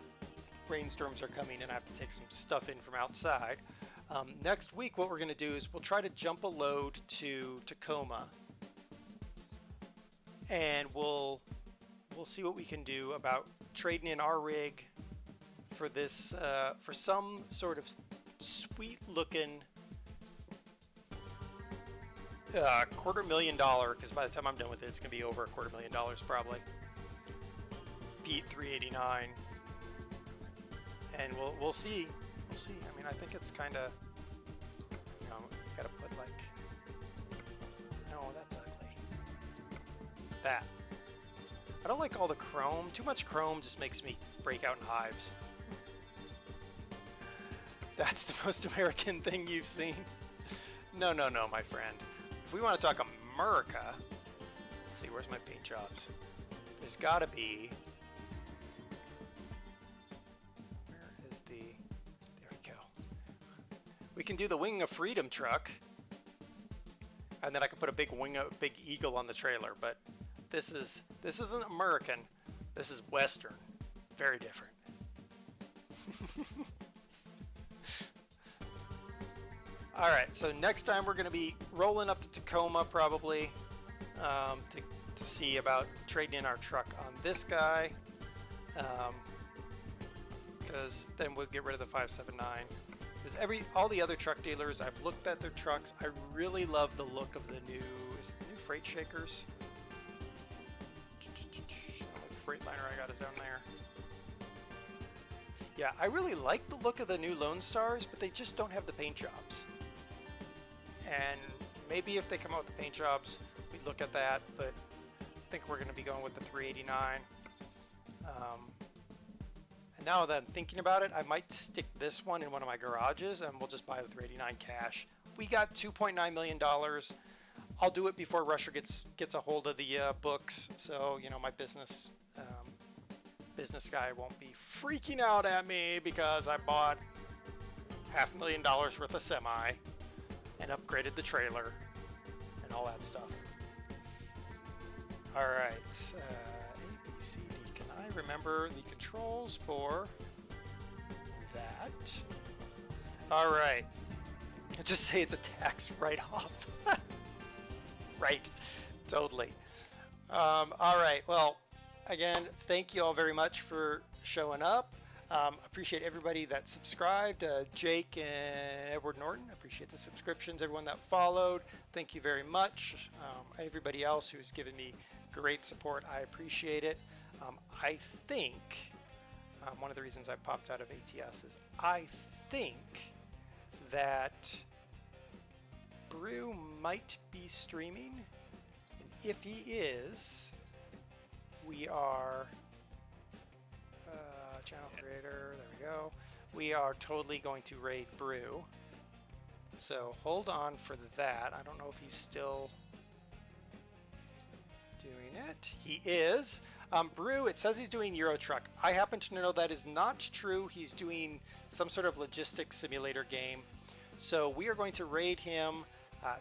rainstorms are coming, and I have to take some stuff in from outside. Next week, what we're going to do is we'll try to jump a load to Tacoma, and we'll see what we can do about trading in our rig for this for some sort of sweet-looking $250,000. Because by the time I'm done with it, it's going to be over $250,000 probably. Pete 389. And we'll see. We'll see. I mean, I think it's kind of, you know, you gotta put like, no, that's ugly. That. I don't like all the chrome. Too much chrome just makes me break out in hives. That's the most American thing you've seen. No, my friend. If we want to talk America, let's see, where's my paint jobs? There's gotta be. There we go. We can do the Wing of Freedom truck, and then I can put a big eagle on the trailer. But this isn't American. This is Western. Very different. All right. So next time we're going to be rolling up to Tacoma probably to see about trading in our truck on this guy. Because then we'll get rid of the 579. Because all the other truck dealers, I've looked at their trucks. I really love the look of the new Freight Shakers. The Freightliner I got is down there. Yeah, I really like the look of the new Lone Stars, but they just don't have the paint jobs. And maybe if they come out with the paint jobs, we'd look at that. But I think we're going to be going with the 389. Now that I'm thinking about it, I might stick this one in one of my garages and we'll just buy the 389 cash. We got $2.9 million. I'll do it before Russia gets a hold of the books. So, you know, my business guy won't be freaking out at me because I bought $500,000 worth of semi and upgraded the trailer and all that stuff. All right. A, B, C, D. Can I remember the controls for that? All right. Just say it's a tax write-off. Right. Totally. All right. Well, again, thank you all very much for showing up. Appreciate everybody that subscribed. Jake and Edward Norton, appreciate the subscriptions. Everyone that followed, thank you very much. Everybody else who's given me great support, I appreciate it. I think one of the reasons I popped out of ATS is I think that might be streaming. And if he is, we are channel creator. There we go. We are totally going to raid Brew. So hold on for that. I don't know if he's still doing it. He is. Brew, it says he's doing Euro Truck. I happen to know that is not true. He's doing some sort of logistics simulator game. So we are going to raid him.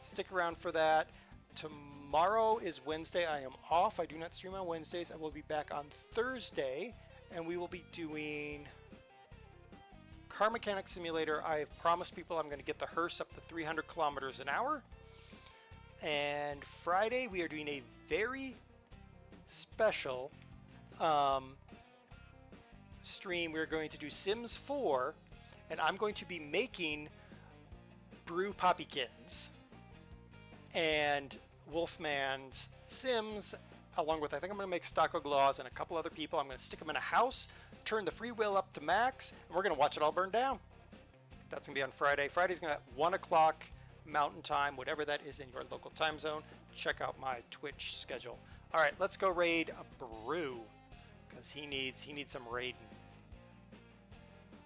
Stick around for that. Tomorrow is Wednesday. I am off. I do not stream on Wednesdays. I will be back on Thursday, and we will be doing Car Mechanic Simulator. I've promised people I'm going to get the hearse up to 300 kilometers an hour. And Friday we are doing a very special stream. We're going to do Sims 4, and I'm going to be making Brew Poppykins and Wolfman's Sims, along with, I think I'm going to make Stocko Glaws and a couple other people. I'm going to stick them in a house, turn the free will up to max, and we're going to watch it all burn down. That's going to be on Friday. Friday's going to be at 1 o'clock Mountain Time, whatever that is in your local time zone. Check out my Twitch schedule. All right, let's go raid a Brew, because he needs some raiding.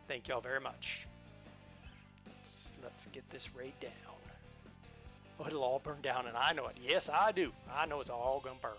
Thank y'all very much. Let's get this raid down. Oh, it'll all burn down, and I know it. Yes, I do. I know it's all gonna burn.